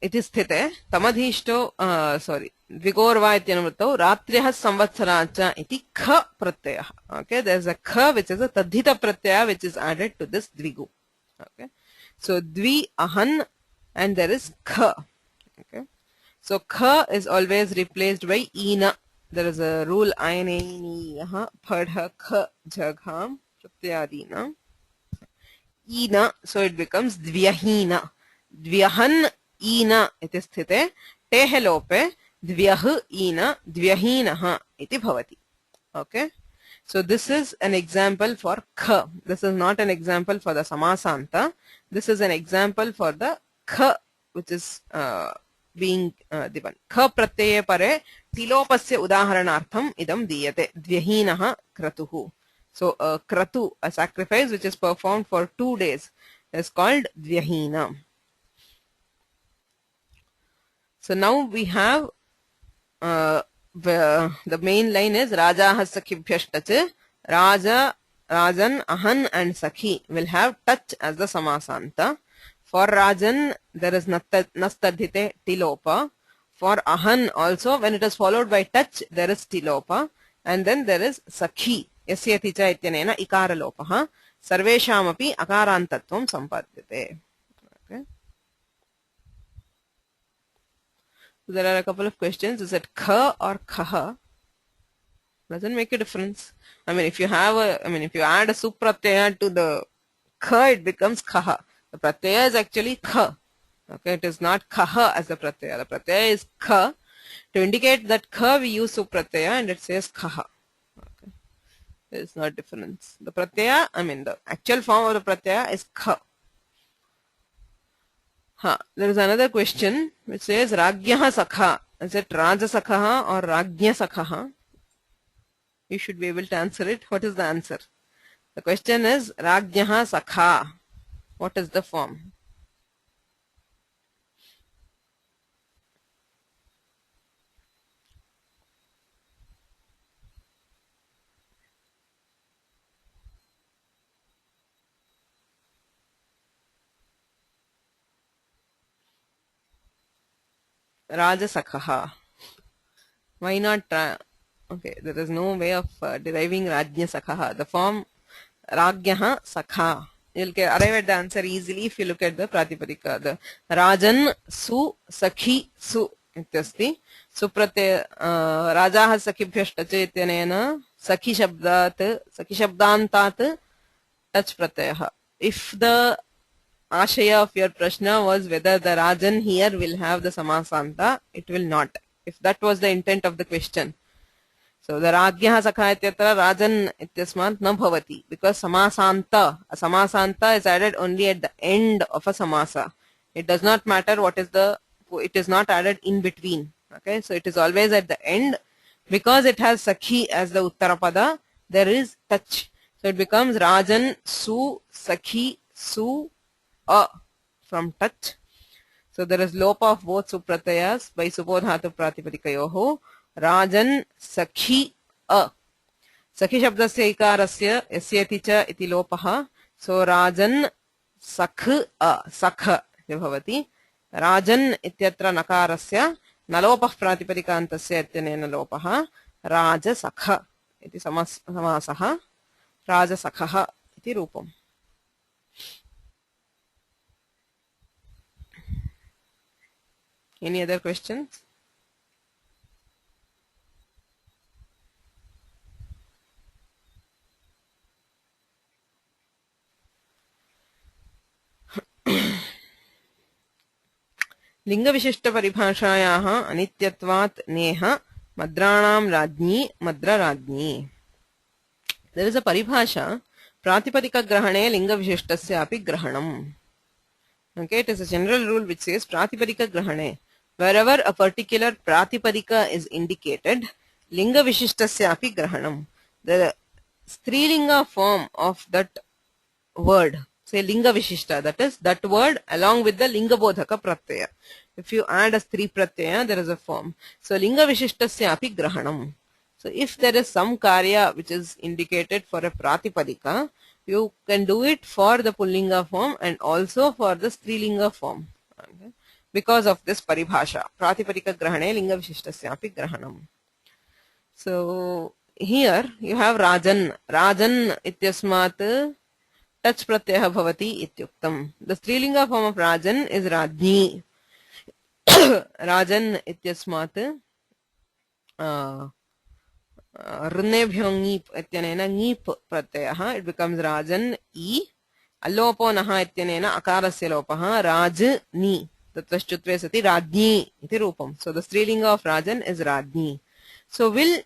इति स्थिते तमधीष्टो द्विगोर्वा इत्यनुवृत्तौ रात्र्यः संवत्सराच्च इति ख प्रत्ययः. Okay, there is a kha which is a tadhita pratyaya which is added to this dvigu. Okay, so dvi ahan and there is kha. Okay, so kha is always replaced by ina. There is a rule ayanainiyaha padha kha jagham pratyadina ina, so it becomes dvyahina. Dvyahan ina iti sthite tehe lope dvyah ina dvyahinaha iti bhavati. Okay, so this is an example for kha. This is not an example for the samasanta. This is an example for the kha which is being given. Kha pratyaye pare tilopasya udaharanartham idam diyate dvyahinaha kratuhu. So a kratu, a sacrifice which is performed for 2 days, is called dvyahina. So now we have the main line is Raja Hasakibhyashtach. Raja Rajan, Ahan and Sakhi will have touch as the samasanta. For Rajan, there is nastadhite tilopa. For Ahan also, when it is followed by touch, there is tilopa. And then there is Sakhi. Yasyati cha ityanena ikara lopaha. Sarveshamapi akarantatvam sampadhyate. Okay. So there are a couple of questions. Is it kha or kaha? Doesn't make a difference. I mean, if you add a supratyaya to the kha, it becomes kaha. The pratyaya is actually kha. Okay, it is not kaha as the pratyaya. The pratyaya is kha. To indicate that kha, we use supratyaya and it says kaha. Okay. There is no difference. The pratyaya, the actual form of the pratyaya is kha. There is another question which says Ragyaha Sakha. Is it Raja Sakha or Ragnya Sakha? You should be able to answer it. What is the answer? The question is Ragyaha Sakha. What is the form? Raja Sakha. Why not? Okay, there is no way of deriving Rajnya Sakha. The form Ragyaha Sakha. You'll arrive at the answer easily if you look at the Pratipadika. The Rajan Su Sakhi Su ityasti. Suprate Rajaha Sakhibhyashtache ityanena Sakhi Shabdantat touch pratyaya. If the Ashaya of your prashna was whether the Rajan here will have the samasanta, it will not. If that was the intent of the question. So the Ragyaha Sakha ityatra Rajan ityasmat na bhavati, because a samasanta is added only at the end of a samasa. It does not matter it is not added in between. Okay, so it is always at the end. Because it has Sakhi as the Uttarapada, there is touch. So it becomes Rajan Su Sakhi Su A from touch. So there is lopa of both supratyayas by supodhatu pratipadikayoho. Rajan Sakhi A. Sakhi shabdasya ikarasya yasyati cha iti lopaha. So Rajan Sakh A. Sakha bhavati. Rajan ityatra nakarasya nalopah pratipadikantasya ityanena lopaha. Raja Sakha iti samasaha. Raja Sakha iti rupam. Any other questions? लिंगविशिष्ट परिभाषायाः अनित्यत्वात् नेह मद्राणां राज्ञी मद्रराज्ञी. There is a paribhasha pratipadika grahane lingavishistasyapi grahanam. Okay, it is a general rule which says pratipadika grahane. Wherever a particular pratipadika is indicated, lingavishistasyapi grahanam. The strilinga form of that word, say linga vishishta, that is that word along with the linga bodhaka pratyaya. If you add a stri pratyaya, there is a form. So linga vishishtasyapi grahanam. So if there is some karya which is indicated for a pratipadika, you can do it for the pullinga form and also for the strilinga form. Okay. Because of this paribhasha, pratipadika grahane linga vishishtasyapi grahanam. So here you have Rajan. Rajan ityasmat touch pratyaya bhavati ityuktam. The strilinga form of Rajan is Rajni. Rajan ityasmat Rnebhyo ngip ityanena ngip pratyaya. It becomes Rajan I. Allopo naha ityanena akarasya lopaha Rajni. Tatvashchutve sati Rajni iti rupam. So the strilinga of Rajan is Rajni. So will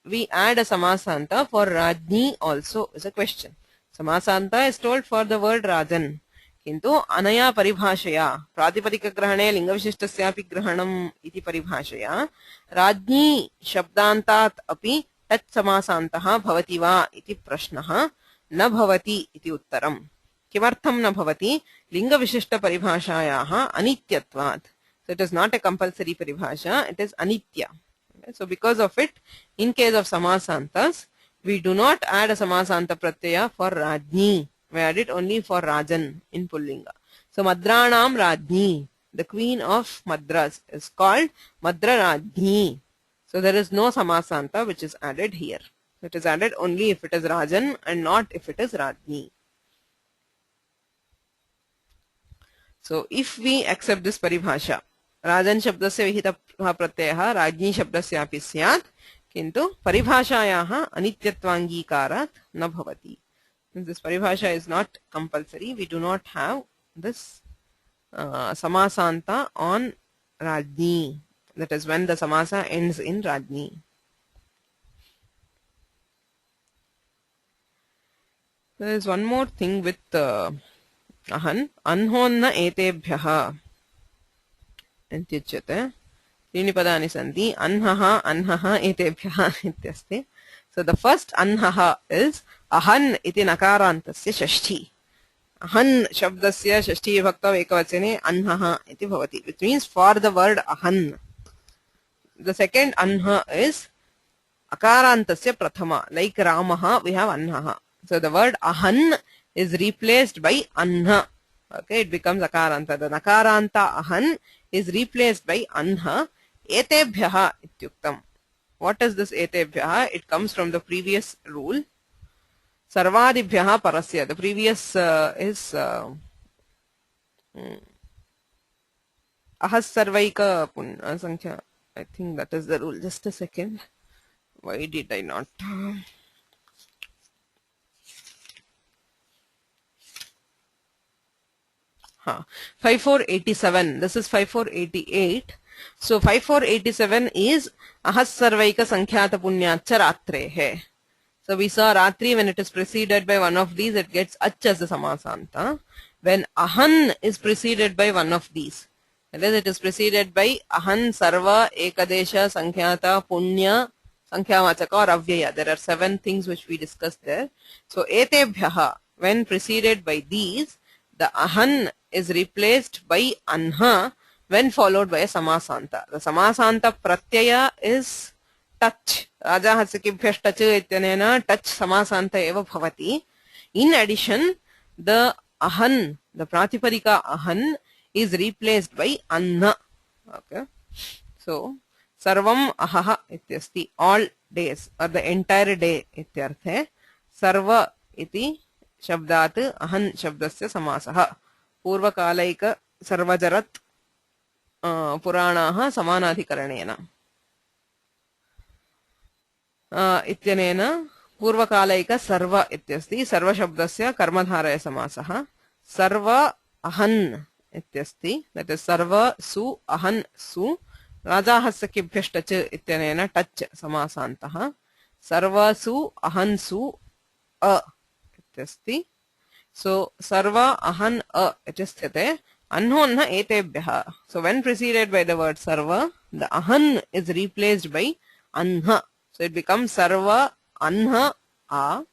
we add a samasanta for Rajni also is a question. Samasanta is told for the word Rajan. Kintu anaya paribhashaya pratipadika grahane lingavishishtasyapi grahanam iti paribhashaya Rajni shabdantat api tat samasantaha bhavati va iti prashnaha na bhavati iti uttaram. Kimartham na bhavati? Lingavishishta paribhashayaha anityatvat. So it is not a compulsory paribhasha, it is anitya. Okay, so because of it, in case of samasantas, We do not add a samasanta pratyaya for Rajni. We add it only for Rajan in Pullinga. So Madranam Rajni, the queen of Madras, is called Madra Rajni. So there is no samasanta which is added here. It is added only if it is Rajan and not if it is Rajni. So if we accept this paribhasha, Rajan shabdasya vihita pratyayah Rajni shabdasyapi syat, किंतु परिभाषायाः अनित्यत्वांगीकारात् न भवति. This paribhasha is not compulsory. We do not have this samasanta on Rajni. That is when the samasa ends in Rajni. There is one more thing with ahan. Anhonna etebhyaha इत्युच्यते. त्रीणि पदानि सन्ति. अन्हः अन्हः एतेभ्यः इत्यस्ति. So the first anhaha is ahan iti nakarantasya shashti. Ahan shabdasya shashti vibhaktau ekavachane anhaha iti bhavati, which means for the word ahan. The second anha is akarantasya prathama, like ramaha we have anhaha. So the word ahan is replaced by anha. Okay, it becomes akaranta. The nakaranta ahan is replaced by anha. Etebhyaha ityuktam. What is this etebhyaha? It comes from the previous rule. Sarvadibhyaha parasya. The previous is ahas sarvaika sankhya. I think that is the rule. Just a second. Why did I not? 5487. This is 5488. So 5487 is ahas sarvaika sankhyata punyacha ratrehe. So we saw ratri, when it is preceded by one of these, it gets ach as the samasanta. When ahan is preceded by one of these, that is, it is preceded by ahan sarva ekadesha sankhyata punya sankhyavachaka or avyaya. There are 7 things which we discussed there. So etebhyaha, when preceded by these, the ahan is replaced by anha when followed by a samasanta. The samasanta pratyaya is touch. Raja hasikibhyash touch ityanena touch samasanta eva bhavati. In addition, the ahan, the pratipadika ahan, is replaced by anha. Okay. So sarvam ahaha ityasti, all days or the entire day ityarthe. Sarva iti shabdat ahan shabdasya samasaha. Purvakalaika sarvajarat पुराणाः समानाधिकरणेन इत्यनेन पूर्वकालैक सर्व इत्यस्ति. सर्वशब्दस्य कर्मधारय समासः. सर्व अहन् इत्यस्ति. that is सर्व सु अहन् सु. राजाहस्यकिभ्यश्च touch इत्यनेन touch समासान्तः. सर्वसु अहन् सु अ इत्यस्ति. So sarva ahan a it is sthite. Anhonna etebhyaha. So when preceded by the word sarva, the ahan is replaced by anha. So it becomes sarva anha a.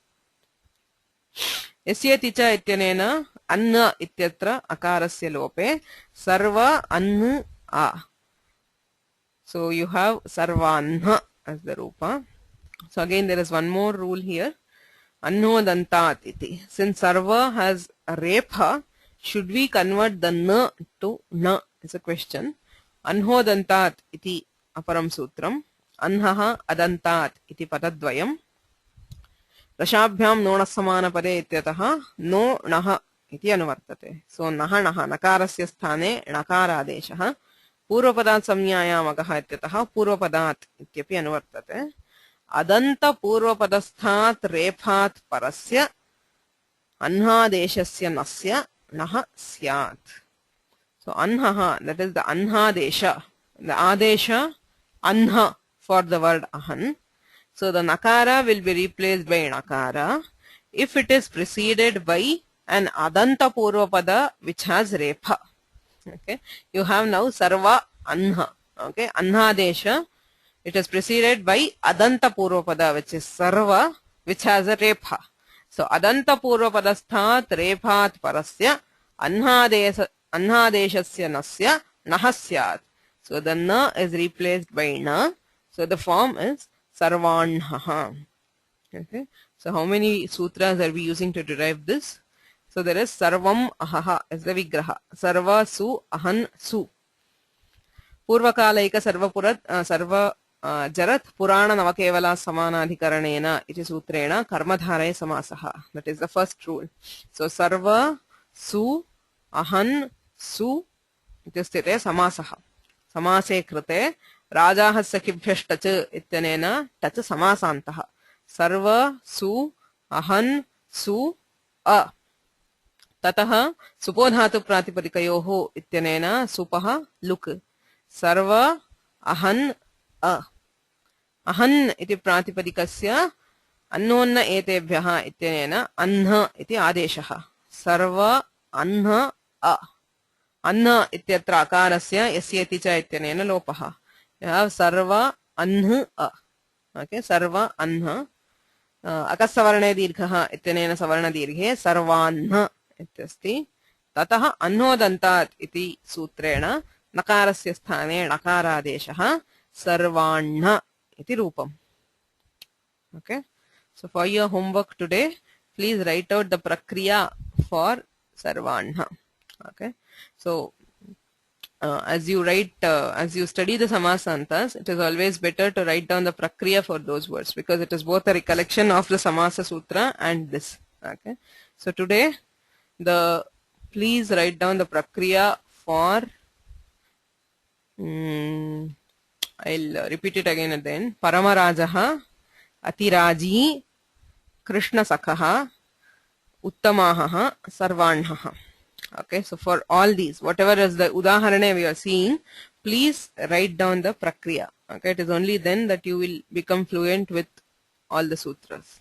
Yasyati cha ityanena anna ityatra akarasya lope sarva anha a. So you have sarvanha as the rupa. So again there is one more rule here. Annodantat iti. Since sarva has a repha, should we convert the na to na is a question. Anhodantat iti aparam sutram. Anhaha adantat iti padadvayam. Rashabhyam nona samana pade ityataha no naha iti anuvartate. So naha naha nakarasya sthane nakaradeshaha. Purvapadat samnyayamagaha ityataha purvapadat ityapi anuvartate. Adanta purvapadasthat rephat parasya anhadeshasya nasya naha syat. So anhaha, that is the anhadesha, the adesha anha for the word ahan. So the nakara will be replaced by nakara if it is preceded by an adanta purvapada which has repha. Okay, you have now sarva anha. Okay, anhadesha. It is preceded by adanta purvapada which is sarva which has a repha. So adanta purvapadasthat rephat parasya anhadeshasya nasya nahasyat. So the na is replaced by na. So the form is sarvanhaha. Okay, so how many sutras are we using to derive this? So there is sarvam ahaha as the vigraha, sarva su ahan su. पूर्वकालैक सर्व जरत् पुराण नवकेवला समानाधिकरणेन इति सूत्रेण कर्मधारय समासः. That is the first rule. So सर्व सु अहन् सु इति स्थिते समासः. समासे कृते राजाः सखिभ्यश्टच इत्यनेन टच समासान्तः. सर्व सु अहन् सु अ. ततः सुपोधातु प्रातिपदिकयोः इत्यनेन सुपः लुक्. सर्व अहन् अ. अहन् इति प्रातिपदिकस्य अन्नोन्न एतेभ्यः इत्यनेन अह्न इति आदेशः. सर्व अह्न अ. अह्न इत्यत्र अकारस्य यस्य इति च इत्यनेन लोपः. सर्व अह्न अ. ओके, सर्व अह्न. अकस्सवर्णे दीर्घः इत्यनेन सवर्णदीर्घे सर्वाह्न इत्यस्ति. ततः अह्नोदन्तात् इति सूत्रेण नकारस्य स्थाने णकारादेशः सर्वाण्ण इति रूपम्. Okay, so for your homework today, please write out the prakriya for sarvanha. Okay, so as you study the samasantas, it is always better to write down the prakriya for those words, because it is both a recollection of the samasa sutra and this. Okay, so today please write down the prakriya for I'll repeat it again at the end. Paramarajaha, Atiraji, Krishna Sakhaha, Uttamaha, Sarvanhaha. Okay, so for all these, whatever is the udaharane we are seeing, please write down the prakriya. Okay, it is only then that you will become fluent with all the sutras,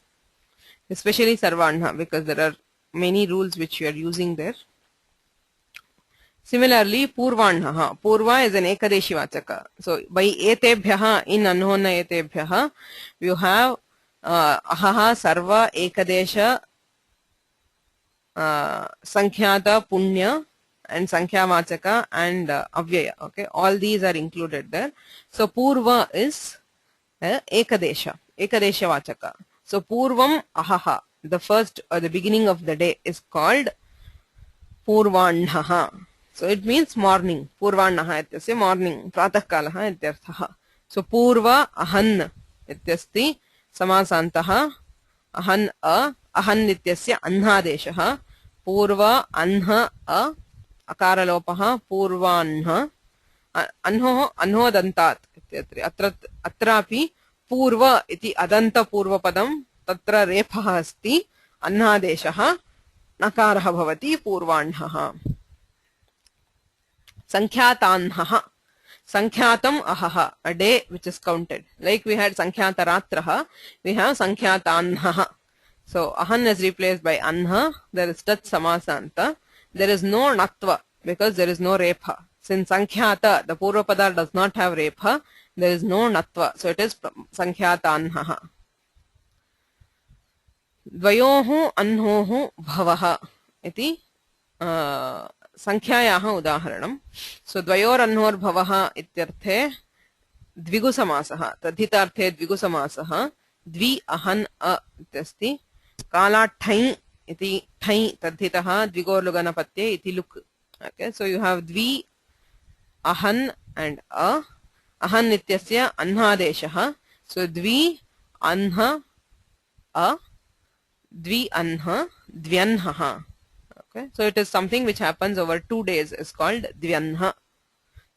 especially Sarvanha, because there are many rules which you are using there. Similarly, Purvanha. Purva is an Ekadeshi Vachaka. So, by Etebhyaha, in Anhona Etebhyaha, you have Ahaha, Sarva, Ekadesha, Sankhyata, Punya, and Sankhya Vachaka, and Avyaya. Okay, all these are included there. So, Purva is Ekadesha Vachaka. So, Purvam Ahaha, the first or the beginning of the day, is called Purvanhaha. So it means morning. Purvannaha ityasya morning. Pratah kalaha ityarthaha. So purva ahan ityasti samasantaha ahan a. Ahan ityasya anhadeshaha. Purva anha a. Akaralopaha purvanha. Anho anhodantat ityatri. Atrapi purva iti adanta purvapadam tatra repha asti. Anhadeshaha nakaraha bhavati purvanhaha. Sankhyatanhaha. Sankhyatam ahaha, a day which is counted. Like we had Sankhyataratraha, we have Sankhyatanhaha. So ahan is replaced by anha. There is tat samasanta. There is no natva because there is no repha. Since Sankhyata, the Purvapada does not have repha, there is no natva. So it is Sankhyatanhaha. Dvayohu anhohu bhavaha iti संख्यायाः उदाहरणम्. सो द्वयोरन्होर्भवः इत्यर्थे द्विगुसमासः, तद्धितार्थे द्विगुसमासः. द्वि अहन् अ इत्यस्ति. कालाठै इति ठै तद्धितः द्विगोर्लुगनपत्ये इति लुक्. Okay, so you have द्वि अहन् and अ. अहन् इत्यस्य अह्नादेशः. सो द्वि अह्न अ, द्वि अह्न, द्व्यह्नः. Okay, so it is something which happens over 2 days, is called Dvyanha.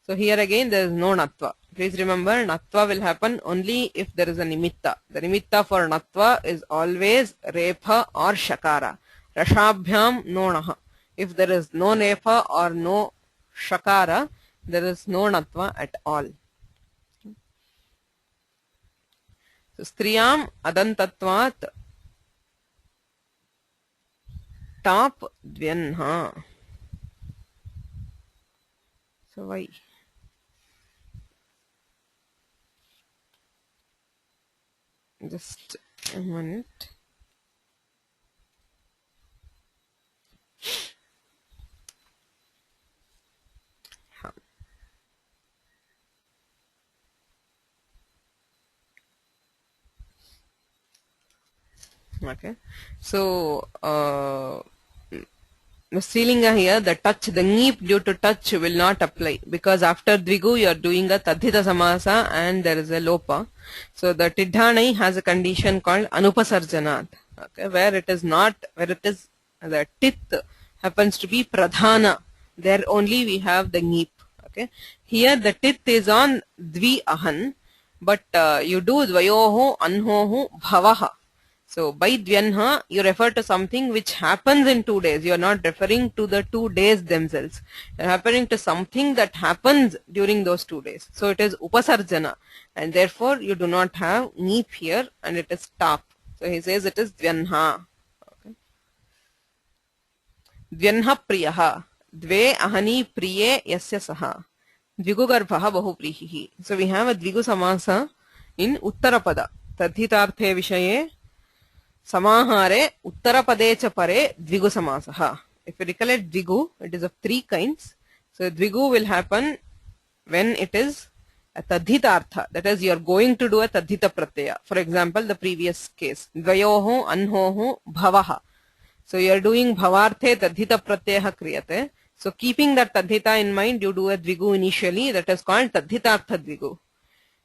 So here again there is no Natva. Please remember, Natva will happen only if there is a Nimitta. The Nimitta for Natva is always Repha or Shakara. Rashabhyam no Naha. If there is no Repha or no Shakara, there is no Natva at all. So Striyam Adantatvat Tap Dvyanha. So why? Just a minute. Okay, so the Strilinga here, the touch, the neep due to touch will not apply, because after Dvigu you are doing a Tadhita Samasa and there is a Lopa. So the Tidhanai has a condition called Anupasarjanat, okay, where it is not, where it is, the Tit happens to be Pradhana, there only we have the neep. Okay, here the Tit is on Dvi Ahan, but you do Dvayoho Anhohu Bhavaha. So by Dvyanha, you refer to something which happens in 2 days. You are not referring to the 2 days themselves. You are referring to something that happens during those 2 days. So it is Upasarjana, and therefore you do not have neep here, and it is tap. So he says it is Dvyanha. Okay. Dvyanha priyaha. Dve ahani priye yasya saha. Dvigugarbhaha bahuprihihi. So we have a Dvigu samasa in Uttarapada. Tadhitarthe vishaye Samahare Uttarapade cha pare Dvigu samasaha. If you recollect Dvigu, it is of 3 kinds. So Dvigu will happen when it is a Tadhitartha, that is you are going to do a Tadhita pratyaya. For example, the previous case, Dvayoho Anhoho Bhavaha. So you are doing Bhavarthe Tadhita pratyaya kriyate. So keeping that Tadhita in mind, you do a Dvigu initially, that is called Tadhitartha Dvigu.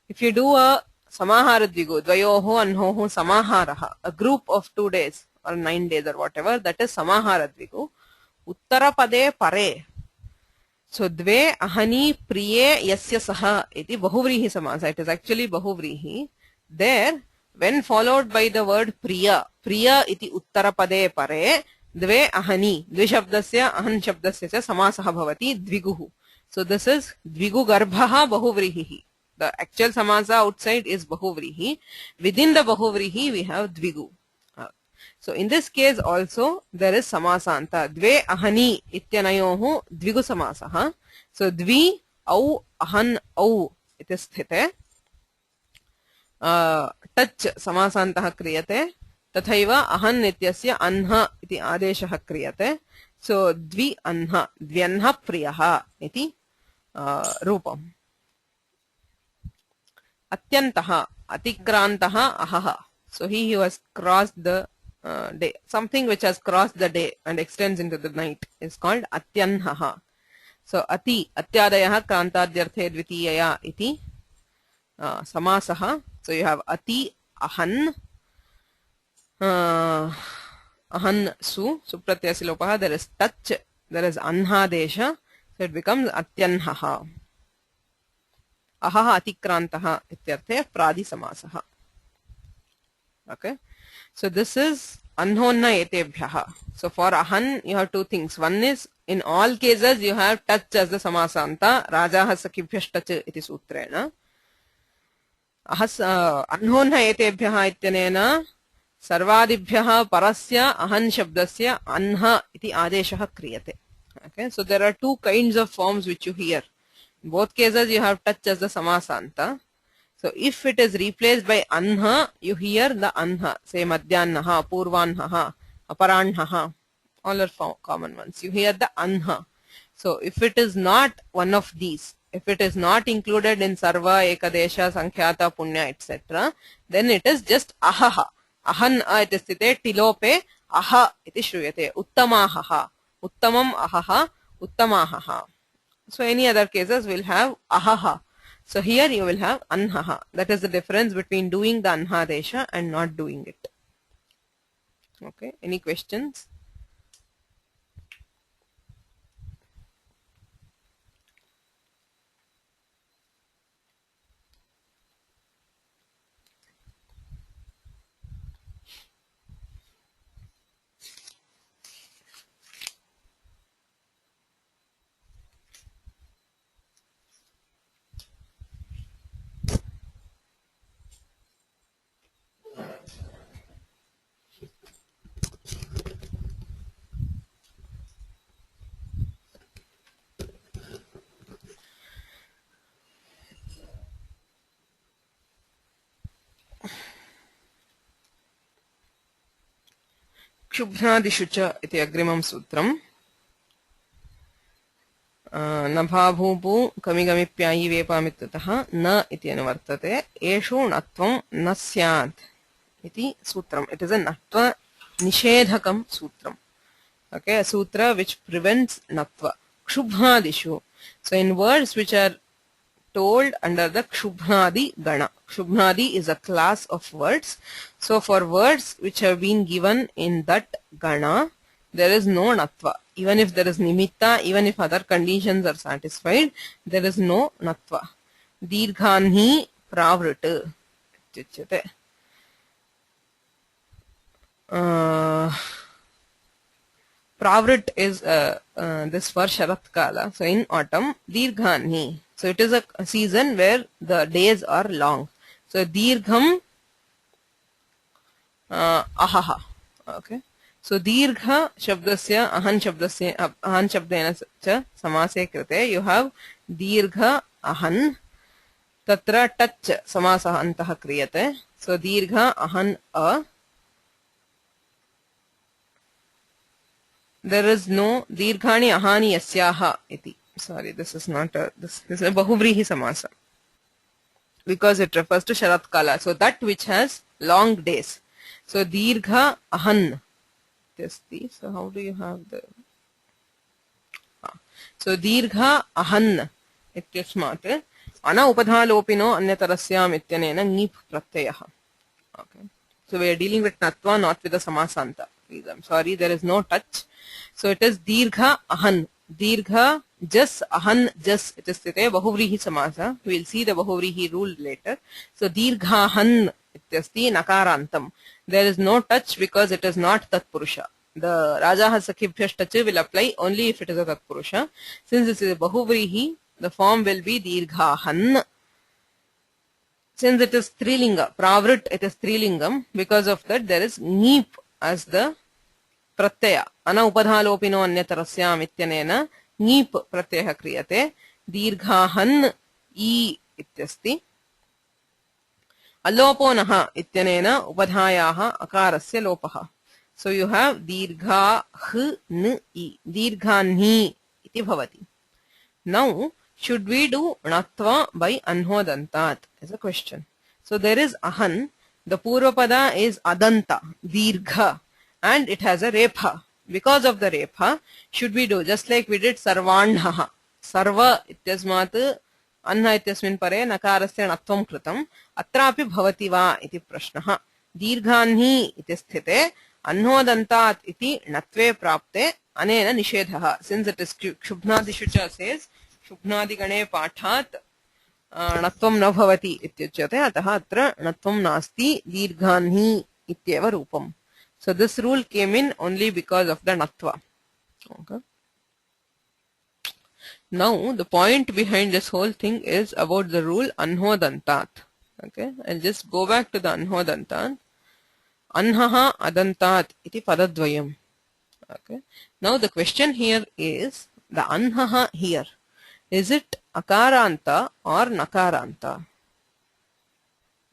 If you do a Samahara Dvigu, Dvayoho Anhoho Samaharaha, a group of 2 days or 9 days or whatever, that is Samahara Dvigu. Uttarapade pare. So Dve ahani priye yasya saha iti bahuvrihi samasa. It is actually bahuvrihi. There, when followed by the word priya, priya iti uttarapade pare, Dve ahani, dvishabdasya ahan shabdasya cha samasaha bhavati dviguhu. So this is Dvigu garbhaha bahuvrihi. The actual samasa outside is bahuvrihi. Within the bahuvrihi we have Dvigu. So in this case also there is samasanta. Dve ahani ityanayohu Dvigu samasaha. So Dvi au ahan au iti sthite. Touch samasantah kriyate. Tathaiva ahan ityasya anha iti adeshah kriyate. So Dvi anha, Dvyanha priyaha iti rupam. Atyantaha, atikrantaha ahaha. So he who has crossed the day. Something which has crossed the day and extends into the night is called atyanhaha. So ati, atyadayaha krantadhyarthe dvitiyaya iti samasaha. So you have ati, ahan, ahan su, supratyasi lopaha, there is touch, there is anhadesha, so it becomes atyanhaha. Ahaha atikrantaha ityarthe pradi samasaha. Okay, so this is anhonna etebhyaha. So for ahan you have 2 things. One is, in all cases you have touch as the samasanta. Rajaha sakibhyash touch iti sutrena. Ahas anhonna etebhyaha ityanena sarvadibhyaha parasya ahan shabdasya anha iti adeshah kriyate. Okay, so there are 2 kinds of forms which you hear. In both cases you have touch as the samasanta. So if it is replaced by anha, you hear the anha. Say madhyannaha, purvanhaha, aparanhaha. All are common ones. You hear the anha. So if it is not one of these, if it is not included in sarva, ekadesha, sankhyata, punya, etc., then it is just ahaha. Ahan a iti sthite tilope aha iti shruyate. Uttamahaha. Uttamam ahaha. Uttamahaha. So any other cases will have ahaha. So here you will have anhaha. That is the difference between doing the anhadesha and not doing it. Okay, any questions? क्षुभ्नादिषु च इति अग्रिमं सूत्रम् नभाभूपु कमिगमिप्यायि वेपामित्यतः न इति अनुवर्तते एषु णत्वं न स्यात् iti sutram. It is a natva nishedhakam sutram. Okay, a sutra which prevents natva. Kshubhnadishu. So in words which are told under the Kshubhnadi Gana. Kshubhnadi is a class of words. So for words which have been given in that Gana, there is no Natva. Even if there is Nimitta, even if other conditions are satisfied, there is no Natva. Dirghanhi Pravrit. Pravrit is this for Sharat Kala. So in autumn, Dirghanhi. So it is a season where the days are long. So Dirgham Ahaha. Okay. So Dirgha Shabdasya Ahan Shabdena cha Samase Krite. You have Dirgha Ahan. Tatra Tach Samasah Antaha Kriyate. So Dirgha Ahan A. There is no Dirghani Ahani Yasyaha iti. Sorry, this is not a, this is a Bahuvrihi Samasa. Because it refers to Sharat Kala. So that which has long days. So Dirgha Ahan. So how do you have the... So Dirgha Ahan. Ityasmat. Ana upadhalopino anyatarasyam ityanena ngip pratyaha. Okay. So we are dealing with Natva, not with the Samasanta. Please, I'm sorry, there is no touch. So it is Dirgha Ahan. Dirgha Jas Ahan Jas. It is Bahuvrihi Samasa. We will see the Bahuvrihi rule later. So Dirgha Han ityasti Nakarantam. There is no touch because it is not Tatpurusha. The Raja Hasakibhyash touch will apply only if it is a Tatpurusha. Since this is a Bahuvrihi, the form will be Dirgha Han. Since it is Strilinga, Pravrit, it is Strilingam. Because of that, there is Neep as the Pratyaya. Ana upadhalopino anyatarasyam ityanena Neep Pratyaya kriyate. Dirghahan I ityasti. Alopo naha ityanena upadhayaha akarasya lopaha. So you have Dirgha H N I. Dirghanhi iti bhavati. Now, should we do Natva by Anhodantat? Is a question. So there is Ahan. The Purvapada is Adanta, Dirgha, and it has a Repha. Because of the Repha, should we do just like we did Sarvanhaha. Sarva ityasmat Anha ityasmin pare nakarasya natvam kritam. Atrapi bhavati va iti prashnaha. Dirghanhi iti sthite Anhodantat iti natve prapte anena nishedhaha. Since it is Kshubhnadishucha says Shubhnadi Gane Pathat Natvam na bhavati ityuchyate ataha atra Natvam nasti Dirghanhi ityeva rupam. So this rule came in only because of the Natva. Okay. Now the point behind this whole thing is about the rule Anhodantat. Okay. I'll just go back to the Anhodantat. Anhaha Adantat iti padadvayam. Okay. Now the question here is the Anhaha here. Is it Akaranta or Nakaranta?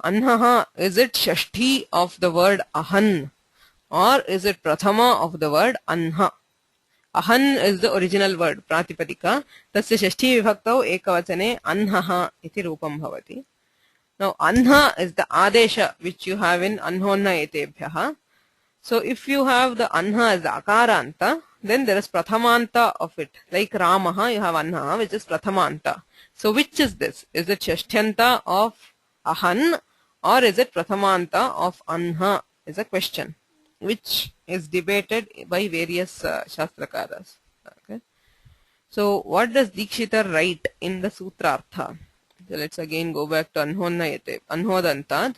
Anhaha, is it Shashti of the word Ahan or is it Prathama of the word Anha? Ahan is the original word, Pratipadika. Tasya Shashti vibhaktau ekavachane Anhaha iti rupam bhavati. Now Anha is the Adesha which you have in Anhonna etebhyaha. So if you have the Anha as the Akaranta, then there is Prathamanta of it. Like Ramaha, you have Anha, which is Prathamanta. So which is this? Is it Shashtyanta of Ahan or is it Prathamanta of Anha? Is a question which is debated by various Shastrakaras. Okay. So what does Dikshitar write in the Sutrartha? So let's again go back to Anhodantad.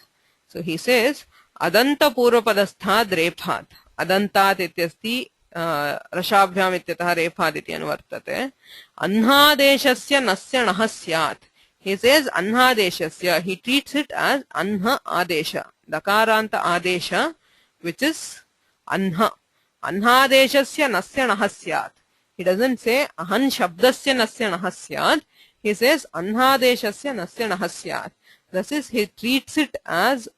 So he says, Adanta Purvapadasthat Rephat. Adantat ityasti Rashabhyam ityatah Rephat iti anuvartate. Anhadeshasya nasya naha syat. He says Anhadeshasya. He treats it as Anha Adesha. Dakaranta Adesha, which is Anha. Anhadeshasya nasya naha syat. He doesn't say Ahan Shabdasya nasya naha syat. He says Anhadeshasya nasya naha syat. Thus is he treats it as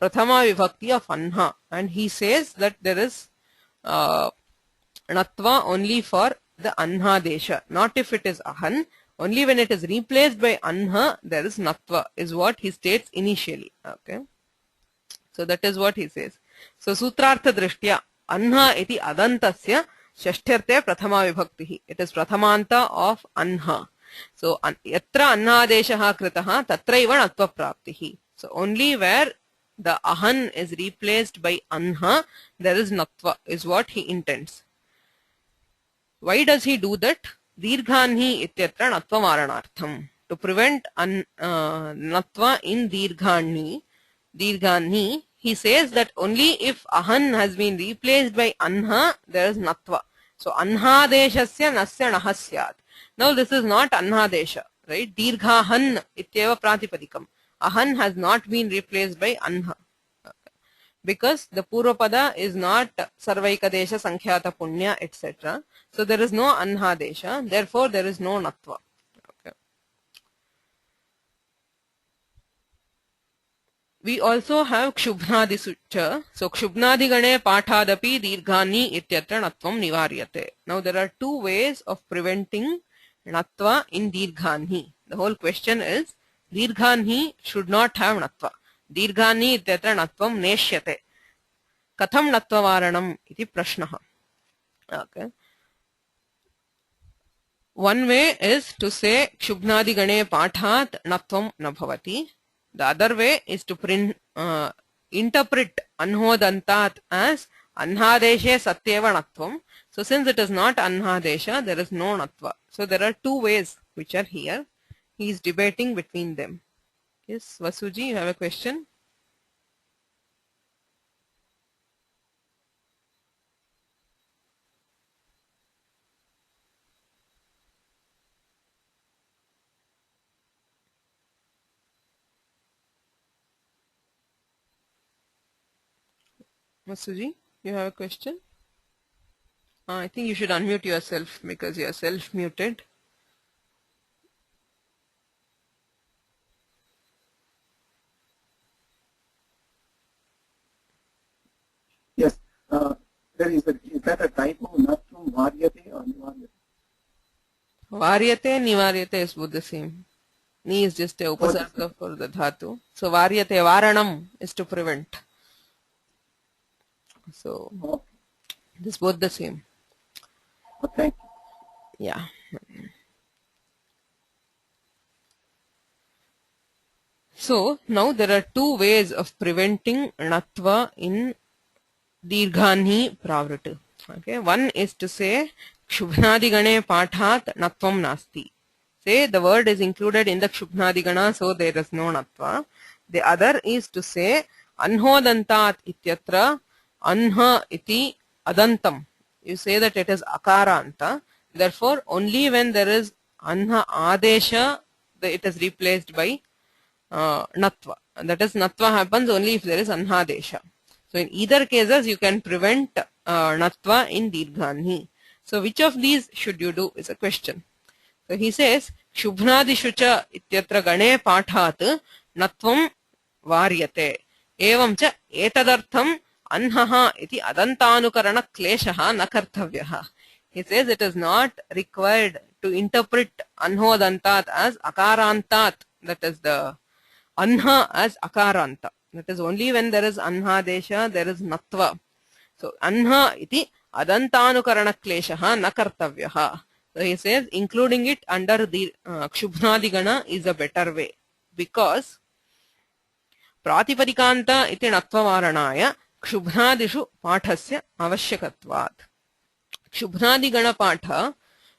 Prathama Vibhakti of Anha. And he says that there is Natva only for the Anhadesha. Not if it is Ahan. Only when it is replaced by Anha, there is Natva, is what he states initially. Okay. So that is what he says. So sutrartha drishtya anha iti adantasya shashtharte prathama vibhaktihi. It is prathamanta of anha. So yatra annadeshah kritah tatraiva natva praptihi. So only where the ahan is replaced by anha, there is natva, is what he intends. Why does he do that? Dirghanhi ityatra natva varanartham. To prevent natva in dirghanhi, he says that only if ahan has been replaced by anha, there is natva. So anhadeshasya nasya nahasyat. Now this is not anhadesha, right? Dirghahan ityeva pratipadikam. Ahan has not been replaced by anha. Because the Purvapada is not Sarvaikadesha, Sankhyata, Punya, etc. So there is no Anhadesha, therefore there is no Natva. Okay. We also have Kshubhnadi Sucha. So Kshubhnadi Gane Pathadapi Dirghani Ityatra Natvam Nivaryate. Now there are two ways of preventing Natva in Dirghani. The whole question is, Dirghani should not have Natva. Dirghani ityatra natvam neshyate. Katham natva varanam iti prashnaha. Okay. One way is to say Kshubhnadi Gane Pathat Natvam Nabhavati. The other way is to interpret Anhodantat as Anhadeshe Satyeva Natvam. So since it is not Anhadesha, there is no Natva. So there are two ways which are here. He is debating between them. Yes, Vasuji, you have a question? Vasuji, you have a question? I think you should unmute yourself because you are self-muted. Yes, is that a typo, not from Varyate or Nivaryate? Varyate, Nivaryate is both the same. Ni is just a upasarga for the dhatu. So Varyate, Varanam is to prevent. So this is both the same. Okay. Yeah. So now there are two ways of preventing Natva in Dirghani Pravrit. Okay, one is to say Kshubhnadi Gane Pathat Natvam Nasti. Say the word is included in the Kshubhnadi Gana, so there is no Natva. The other is to say Anhodantat ityatra Anha iti Adantam. You say that it is Akaranta. Therefore, only when there is Anha Adesha, it is replaced by Natva. That is, Natva happens only if there is Anhadesha. So in either cases, you can prevent Natva in Dirghani. So which of these should you do is a question. So he says, Shubhnadishucha ityatra gane pathat Natvam varyate. Evam cha etadartham anhaha iti adantanukarana kleshaha na karthavyaha. He says it is not required to interpret anhodantat as akarantat, that is the anha as akaranta. That is only when there is anhadesha, there is natva. So anha iti adantanukarana kleshaha na kartavyaha. So he says including it under the Kshubhnadigana is a better way, because Pratipadikanta iti natva-varanaya Kshubhnadishu pathasya avashyakatvat. Kshubhnadigana patha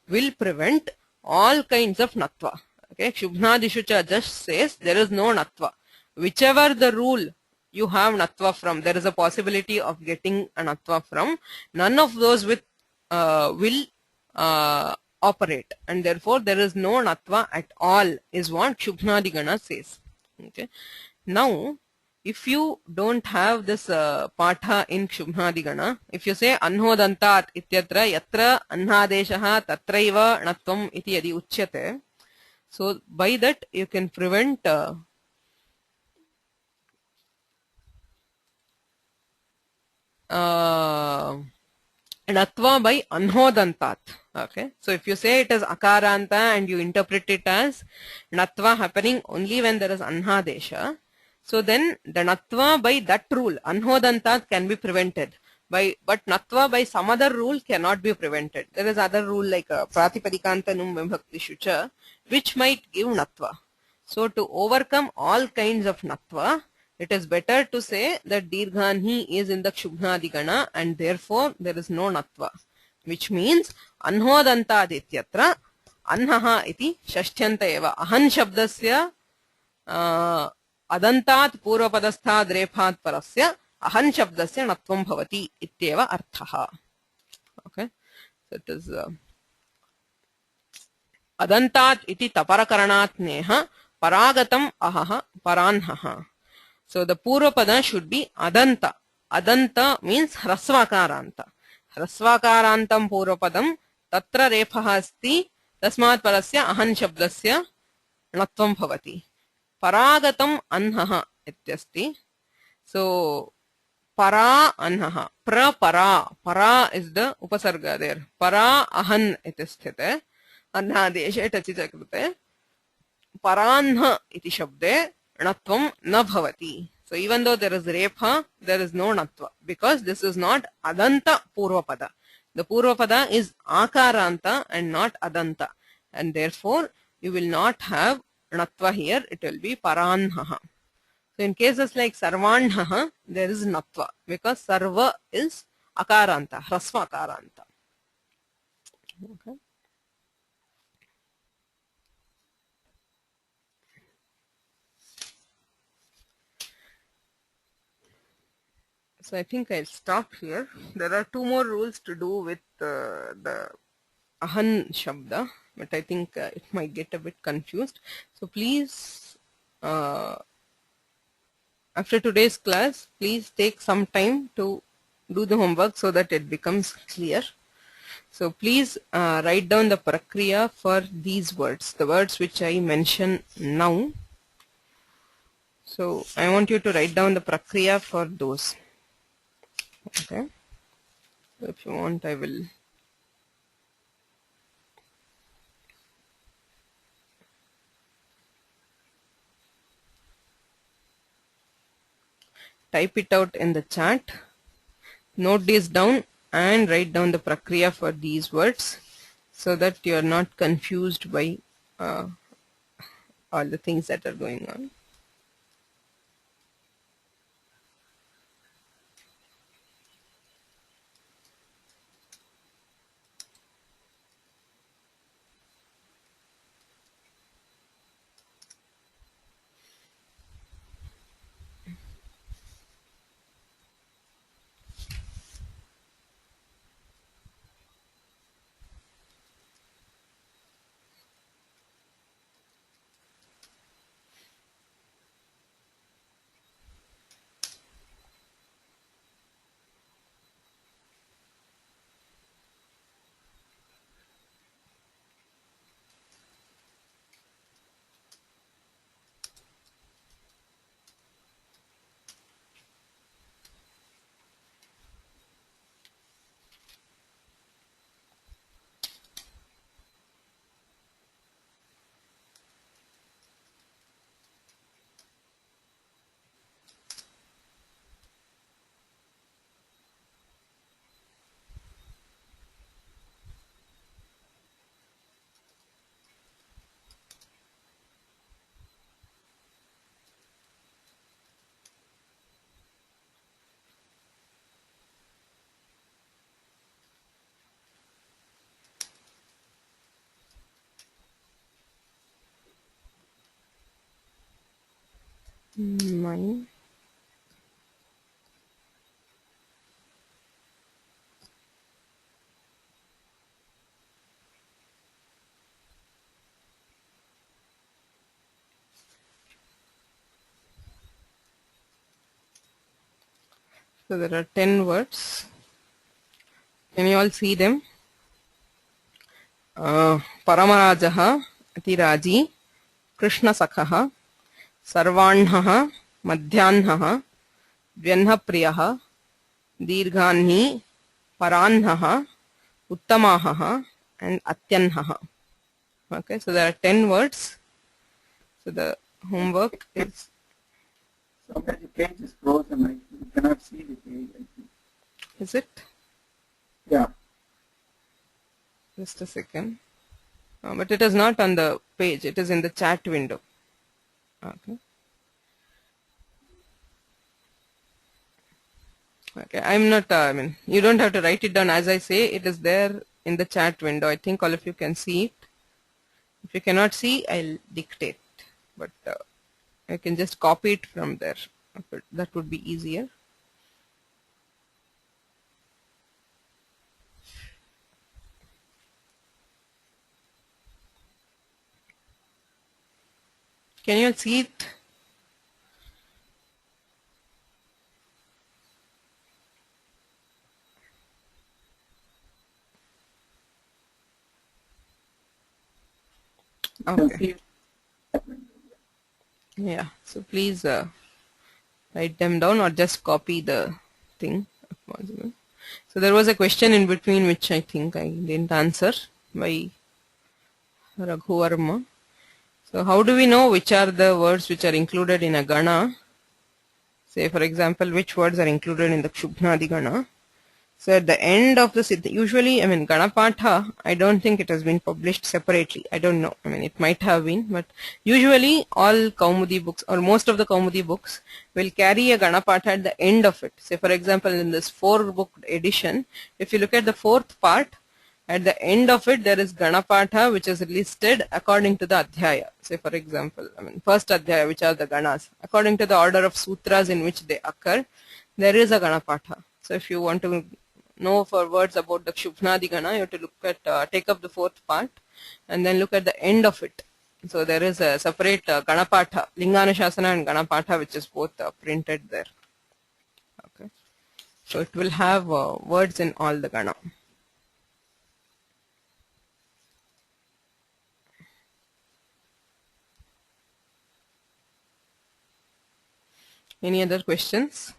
will prevent all kinds of natva. Okay, Kshubhnadishu cha just says there is no natva. Whichever the rule you have natva from, there is a possibility of getting a natva from. None of those will operate, and therefore there is no natva at all, is what Kshubhnadigana says. Okay. Now, if you don't have this patha in Kshubhnadigana, if you say anhodantat ityatra yatra anhadeshaha tatraiva natvam iti yadi uchyate, so by that you can prevent natva by anhodantat. Okay, so if you say it is akaranta and you interpret it as natva happening only when there is anhadesha, So then the natva by that rule, anhodantat, can be prevented. But natva by some other rule cannot be prevented. There is other rule like pratipadikanta num vibhakti shucha, which might give natva. So to overcome all kinds of natva, it is better to say that dirghanhi is in the kshubhnadigana and therefore there is no natva, which means anhodantad ityatra anhaha iti shashtyanta eva ahan shabdasya अदन्तात् पूर्वपदस्थाद् रेफात् परस्य अहन् शब्दस्य नत्वं भवति इत्येव अर्थः. Okay, so it is अदन्तात् इति तपरकरणात् नेह परागतम् अहः परान्हः. So the purvapada should be adanta. Adanta means hrasvakaranta. hrasvakarantam purvapadam tatra refah asti tasmat parasya ahan shabdasya natvam bhavati. Paragatam anhaha ityasti. So para anhaha, pra para is the upasarga there. Para ahan itisthite anha deshe tachita krute paranha iti shabde natvam na bhavati. So even though there is repha, there is no natva because this is not adanta purvapada. The purvapada is akaranta and not adanta, and therefore you will not have natva here. It will be paranhaha. So in cases like sarvanhaha, there is natva because sarva is akaranta, hrasva akaranta. Okay. So I think I'll stop here. There are two more rules to do with the ahan shabda, but I think it might get a bit confused. So please, after today's class, please take some time to do the homework so that it becomes clear. So please write down the prakriya for these words, the words which I mention now. So I want you to write down the prakriya for those. Okay. So if you want, I will type it out in the chat. Note these down and write down the prakriya for these words so that you are not confused by all the things that are going on. Mine. So there are 10 words. Can you all see them? Paramarajaha Atiraji Krishna Sakhaha Sarvanhaha Madhyanhaha Vyanhapriyaha Dirghanhi Paranhaha Uttamahaha and Atyanhaha. Okay, so there are 10 words. So the homework is Somewhere the page is frozen. You cannot see the page. I think. Is it? Yeah. Just a second. But it is not on the page. It is in the chat window. Okay. Okay. I'm not. I mean, you don't have to write it down. As I say, it is there in the chat window. I think all of you can see it. If you cannot see, I'll dictate. But I can just copy it from there. But that would be easier. Can you see it? You can Okay. see it. Yeah. So please write them down or just copy the thing if possible. So there was a question in between which I think I didn't answer by Raghu Varma. So how do we know which are the words which are included in a Gana? Say for example, which words are included in the Kshubhnadi Gana? So at the end of the Siddha, usually, I mean, Ganapatha, I don't think it has been published separately. I don't know. I mean, it might have been, but usually all Kaumudi books or most of the Kaumudi books will carry a Ganapatha at the end of it. Say, for example, in this 4-book edition, if you look at the 4th part, at the end of it, there is Ganapatha, which is listed according to the Adhyaya. Say, for example, I mean, first Adhyaya, which are the Ganas. According to the order of sutras in which they occur, there is a Ganapatha. So if you want to know for words about the Kshubhnadi Gana, you have to look at, take up the 4th part and then look at the end of it. So there is a separate Ganapatha, Linganashasana and Ganapatha, which is both printed there. Okay. So it will have words in all the Gana. Any other questions?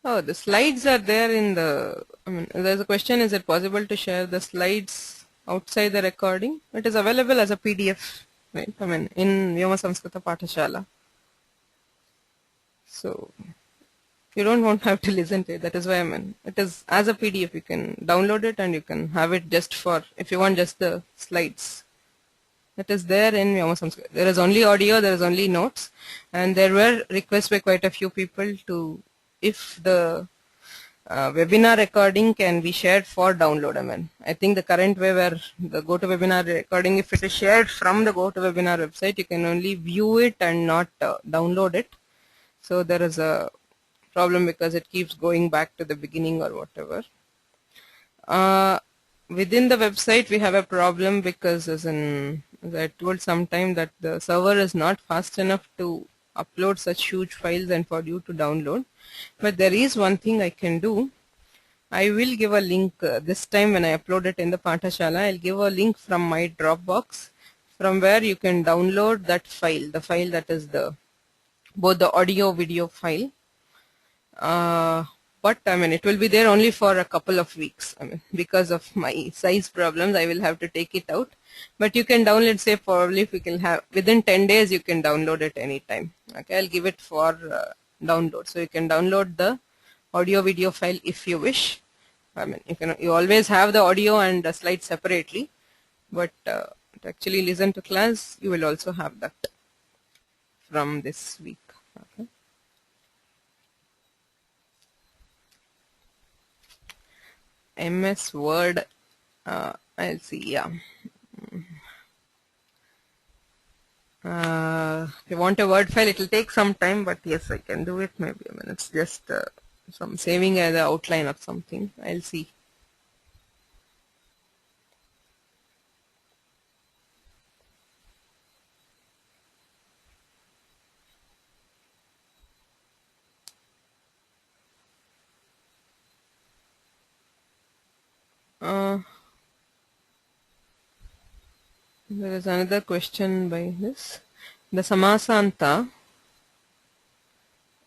Oh, the slides are there in the, I mean, there's a question, is it possible to share the slides outside the recording? It is available as a PDF, right? I mean, in Vyoma Samskrita Pathashala. So, you don't want to have to listen to it. That is why I mean, it is as a PDF. You can download it and you can have it just for, if you want just the slides. That is there in Vyoma Samskrita. There is only audio, there is only notes. And there were requests by quite a few people to, if the webinar recording can be shared for download. I mean, I think the current way where the GoToWebinar recording, if it is shared from the GoToWebinar website, you can only view it and not download it. So there is a problem because it keeps going back to the beginning or whatever. Within the website, we have a problem because, as I told sometime, that the server is not fast enough to upload such huge files and for you to download. But there is one thing I can do. I will give a link this time when I upload it in the Pathashala. I'll give a link from my Dropbox from where you can download that file, the file that is the both the audio video file. But I mean, it will be there only for a couple of weeks. I mean, because of my size problems, I will have to take it out. But you can download, say, probably if you can have within 10 days, you can download it anytime. Okay, I'll give it for download. So you can download the audio video file if you wish. I mean, you always have the audio and the slides separately, but to actually listen to class, you will also have that from this week. Okay. MS Word, I'll see, yeah. If you want a Word file, it will take some time, but yes, I can do it maybe. I mean, it's just some saving as an outline of something. I'll see. Uh, There is another question by this. The Samasanta,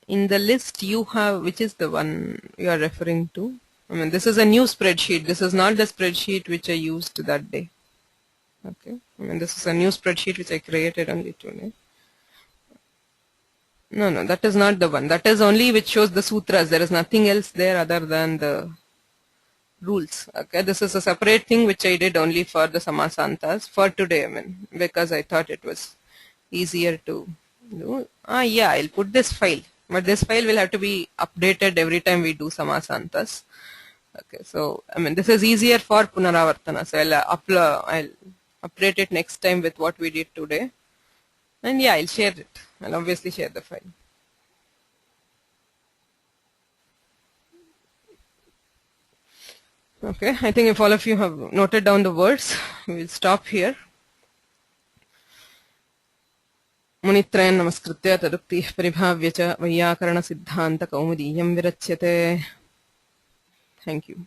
in the list you have, which is the one you are referring to? I mean, this is a new spreadsheet. This is not the spreadsheet which I used that day. Okay. I mean, this is a new spreadsheet which I created only today. No, that is not the one. That is only which shows the sutras. There is nothing else there other than the rules. Okay, this is a separate thing which I did only for the Samasantas for today. I mean, because I thought it was easier to do. Yeah, I'll put this file, but this file will have to be updated every time we do Samasantas. Okay, so I mean, this is easier for Punaravartana. So I'll update it next time with what we did today. And yeah, I'll share it. I'll obviously share the file. Okay, I think if all of you have noted down the words, we'll stop here. मुनित्रयं नमस्कृत्य तदुक्तिः परिभाव्य च वैयाकरणसिद्धान्तकौमुदीयं विरच्यते. Thank you.